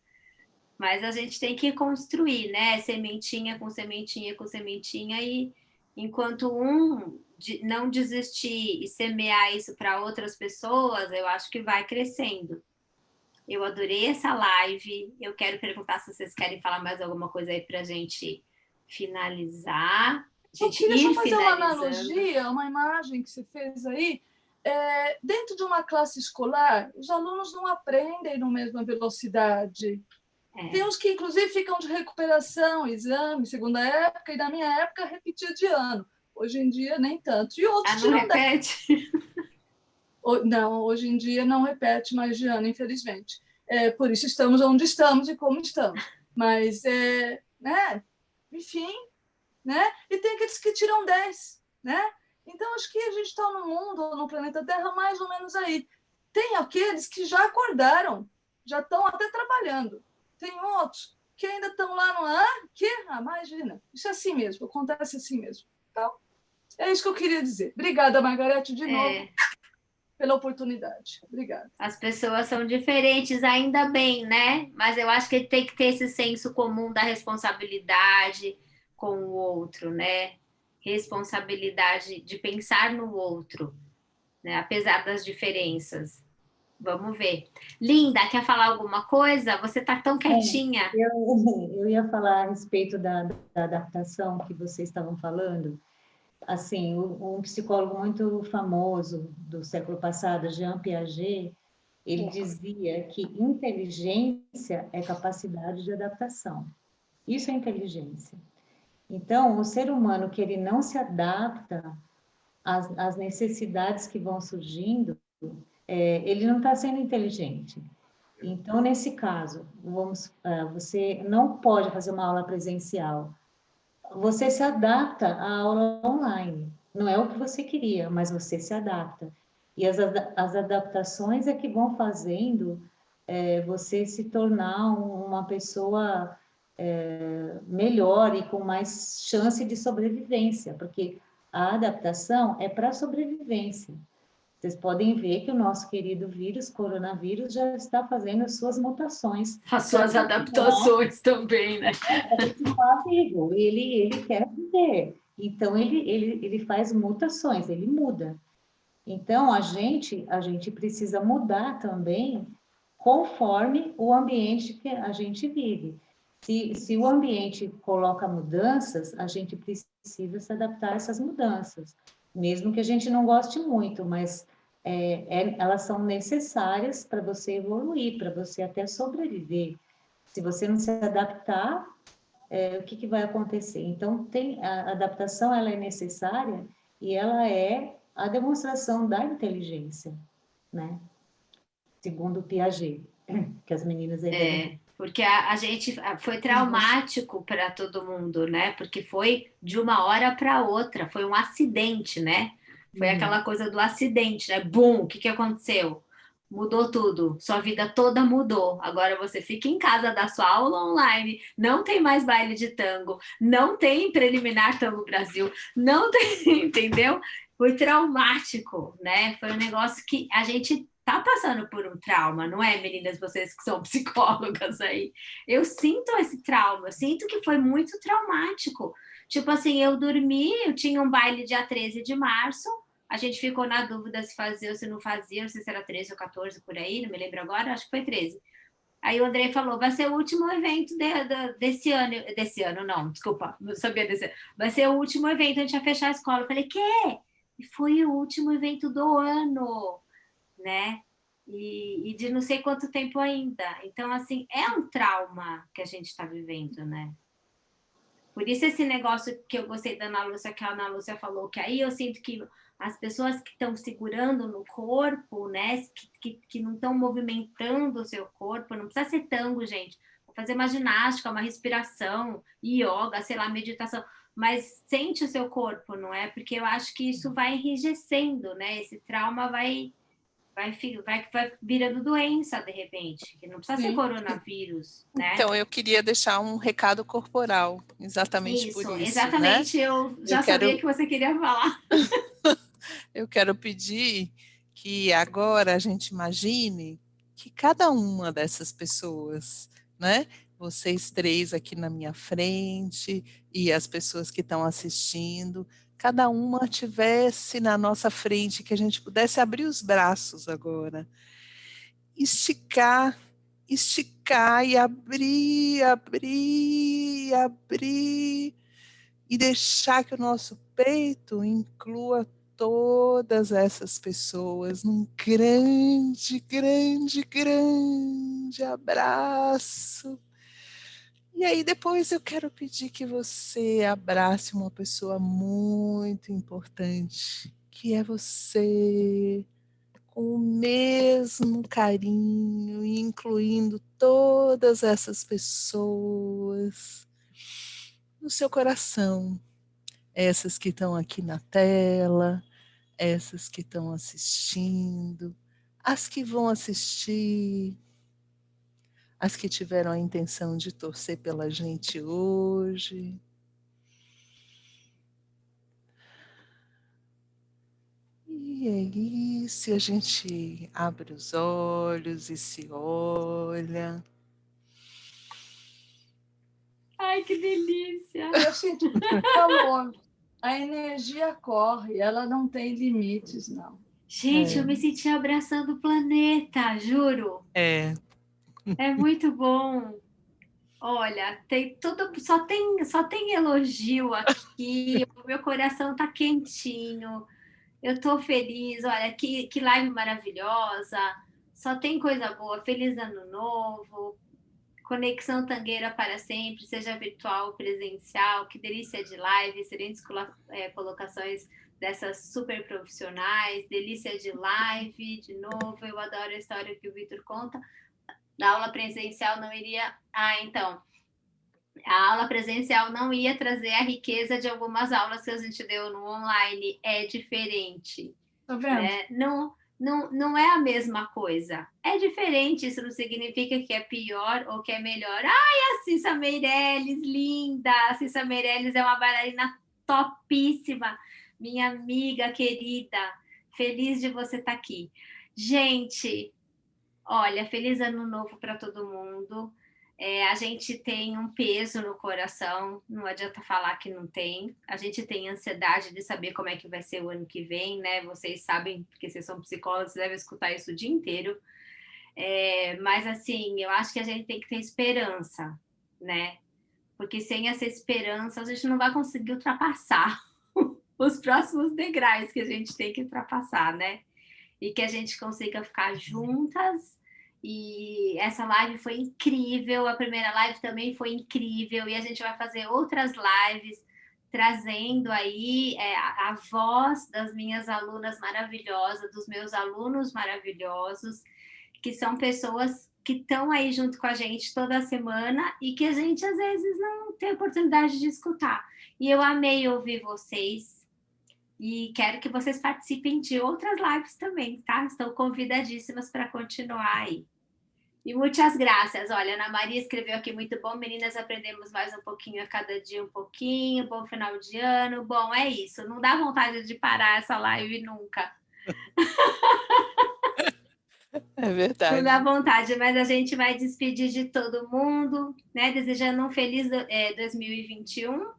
Mas a gente tem que construir, né? Sementinha com sementinha com sementinha, e enquanto não desistir e semear isso para outras pessoas, eu acho que vai crescendo. Eu adorei essa live. Eu quero perguntar se vocês querem falar mais alguma coisa aí para a gente finalizar. Eu queria só fazer uma analogia, uma imagem que você fez aí. Dentro de uma classe escolar, os alunos não aprendem na mesma velocidade. Tem uns que, inclusive, ficam de recuperação, exame, segunda época, e na minha época repetia de ano. Hoje em dia, nem tanto. E outros não repete? Não, hoje em dia não repete mais de ano, infelizmente. Por isso estamos onde estamos e como estamos. Mas, né? Enfim, né? E tem aqueles que tiram 10, né? Então, acho que a gente está no mundo, no planeta Terra, mais ou menos aí. Tem aqueles que já acordaram, já estão até trabalhando. Tem outros que ainda estão lá no imagina. Isso é assim mesmo, acontece assim mesmo. Então, é isso que eu queria dizer. Obrigada, Margarete, de novo, pela oportunidade. Obrigada. As pessoas são diferentes, ainda bem, né? Mas eu acho que tem que ter esse senso comum da responsabilidade com o outro, né? Responsabilidade de pensar no outro, né? Apesar das diferenças. Vamos ver. Linda, quer falar alguma coisa? Você está tão quietinha. Eu ia falar a respeito da adaptação que vocês estavam falando. Assim, um psicólogo muito famoso do século passado, Jean Piaget, ele dizia que inteligência é capacidade de adaptação. Isso é inteligência. Então, o ser humano que ele não se adapta às necessidades que vão surgindo, ele não está sendo inteligente. Então, nesse caso, você não pode fazer uma aula presencial. Você se adapta à aula online. Não é o que você queria, mas você se adapta. E as adaptações é que vão fazendo você se tornar uma pessoa melhor e com mais chance de sobrevivência, porque a adaptação é para sobrevivência. Vocês podem ver que o nosso querido vírus, coronavírus, já está fazendo as suas mutações. As suas adaptações também, né? Ele quer viver. Então, ele faz mutações, ele muda. Então, a gente precisa mudar também conforme o ambiente que a gente vive. Se o ambiente coloca mudanças, a gente precisa se adaptar a essas mudanças, mesmo que a gente não goste muito, mas elas são necessárias para você evoluir, para você até sobreviver. Se você não se adaptar, o que vai acontecer? Então, a adaptação ela é necessária e ela é a demonstração da inteligência, né? Segundo Piaget, que as meninas aí porque a gente foi traumático para todo mundo, né? Porque foi de uma hora para outra, foi um acidente, né? Foi aquela coisa do acidente, né? Bum, o que aconteceu? Mudou tudo, sua vida toda mudou. Agora você fica em casa, dá sua aula online, não tem mais baile de tango, não tem preliminar Tango Brasil, não tem, entendeu? Foi traumático, né? Foi um negócio que a gente tá passando por um trauma, não é, meninas? Vocês que são psicólogas aí. Eu sinto esse trauma, eu sinto que foi muito traumático. Tipo assim, eu dormi, eu tinha um baile dia 13 de março, a gente ficou na dúvida se fazia ou se não fazia, não sei se era 13 ou 14 por aí, não me lembro agora, acho que foi 13. Aí o Andrei falou, vai ser o último evento desse ano não, desculpa, não sabia desse ano. Vai ser o último evento, a gente vai fechar a escola. Eu falei, quê? E foi o último evento do ano, né? E de não sei quanto tempo ainda. Então, assim, é um trauma que a gente está vivendo, né? Por isso esse negócio que eu gostei da Ana Lúcia, que a Ana Lúcia falou, que aí eu sinto que as pessoas que estão segurando no corpo, né, que não estão movimentando o seu corpo, não precisa ser tango, gente, vou fazer uma ginástica, uma respiração, yoga, sei lá, meditação, mas sente o seu corpo, não é? Porque eu acho que isso vai enrijecendo, né, esse trauma vai vai virando doença, de repente, que não precisa ser coronavírus, né? Então, eu queria deixar um recado corporal, exatamente por isso, exatamente, né? eu já sabia que você queria falar. Eu quero pedir que agora a gente imagine que cada uma dessas pessoas, né? Vocês três aqui na minha frente e as pessoas que estão assistindo, cada uma tivesse na nossa frente, que a gente pudesse abrir os braços agora, esticar e abrir, abrir, abrir, e deixar que o nosso peito inclua todas essas pessoas num grande, grande, grande abraço. E aí depois eu quero pedir que você abrace uma pessoa muito importante, que é você, com o mesmo carinho, incluindo todas essas pessoas no seu coração, essas que estão aqui na tela, essas que estão assistindo, as que vão assistir, as que tiveram a intenção de torcer pela gente hoje. E é isso, a gente abre os olhos e se olha. Ai, que delícia! Eu sinto calor. A energia corre, ela não tem limites, não. Gente, eu me senti abraçando o planeta, juro. É muito bom. Olha, tem tudo, só tem elogio aqui. O meu coração tá quentinho. Eu tô feliz. Olha, que live maravilhosa. Só tem coisa boa. Feliz ano novo. Conexão Tangueira para sempre, seja virtual ou presencial. Que delícia de live, excelentes colocações dessas super profissionais. Delícia de live, de novo. Eu adoro a história que o Vitor conta. Na aula presencial não iria... então... A aula presencial não ia trazer a riqueza de algumas aulas que a gente deu no online. É diferente. Tá vendo? Né? Não é a mesma coisa. É diferente, isso não significa que é pior ou que é melhor. Ai, a Cissa Meirelles, linda! A Cissa Meirelles é uma bailarina topíssima. Minha amiga querida. Feliz de você estar aqui. Gente, olha, feliz ano novo para todo mundo. A gente tem um peso no coração, não adianta falar que não tem. A gente tem ansiedade de saber como é que vai ser o ano que vem, né? Vocês sabem, porque vocês são psicólogos, devem escutar isso o dia inteiro. Mas, assim, eu acho que a gente tem que ter esperança, né? Porque sem essa esperança, a gente não vai conseguir ultrapassar os próximos degraus que a gente tem que ultrapassar, né? E que a gente consiga ficar juntas. E essa live foi incrível, a primeira live também foi incrível, e a gente vai fazer outras lives trazendo aí a voz das minhas alunas maravilhosas, dos meus alunos maravilhosos, que são pessoas que estão aí junto com a gente toda semana e que a gente às vezes não tem oportunidade de escutar. E eu amei ouvir vocês. E quero que vocês participem de outras lives também, tá? Estão convidadíssimas para continuar aí. E muitas graças. Olha, Ana Maria escreveu aqui, muito bom. Meninas, aprendemos mais um pouquinho a cada dia, um pouquinho. Bom final de ano. Bom, é isso. Não dá vontade de parar essa live nunca. É verdade. Não dá vontade, mas a gente vai despedir de todo mundo, né? Desejando um feliz 2021.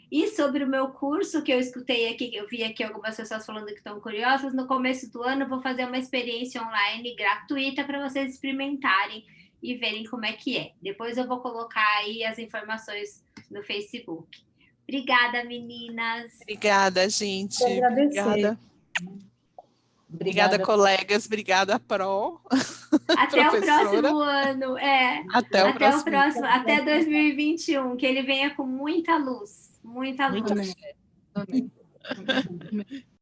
E sobre o meu curso, que eu escutei aqui, que eu vi aqui algumas pessoas falando que estão curiosas, no começo do ano eu vou fazer uma experiência online gratuita para vocês experimentarem e verem como é que é. Depois eu vou colocar aí as informações no Facebook. Obrigada, meninas. Obrigada, gente. Vou agradecer. Obrigada, colegas. Obrigada, Pro. Até o próximo ano. Até o próximo. Até 2021, que ele venha com muita luz. Muita luz. Amém. Amém.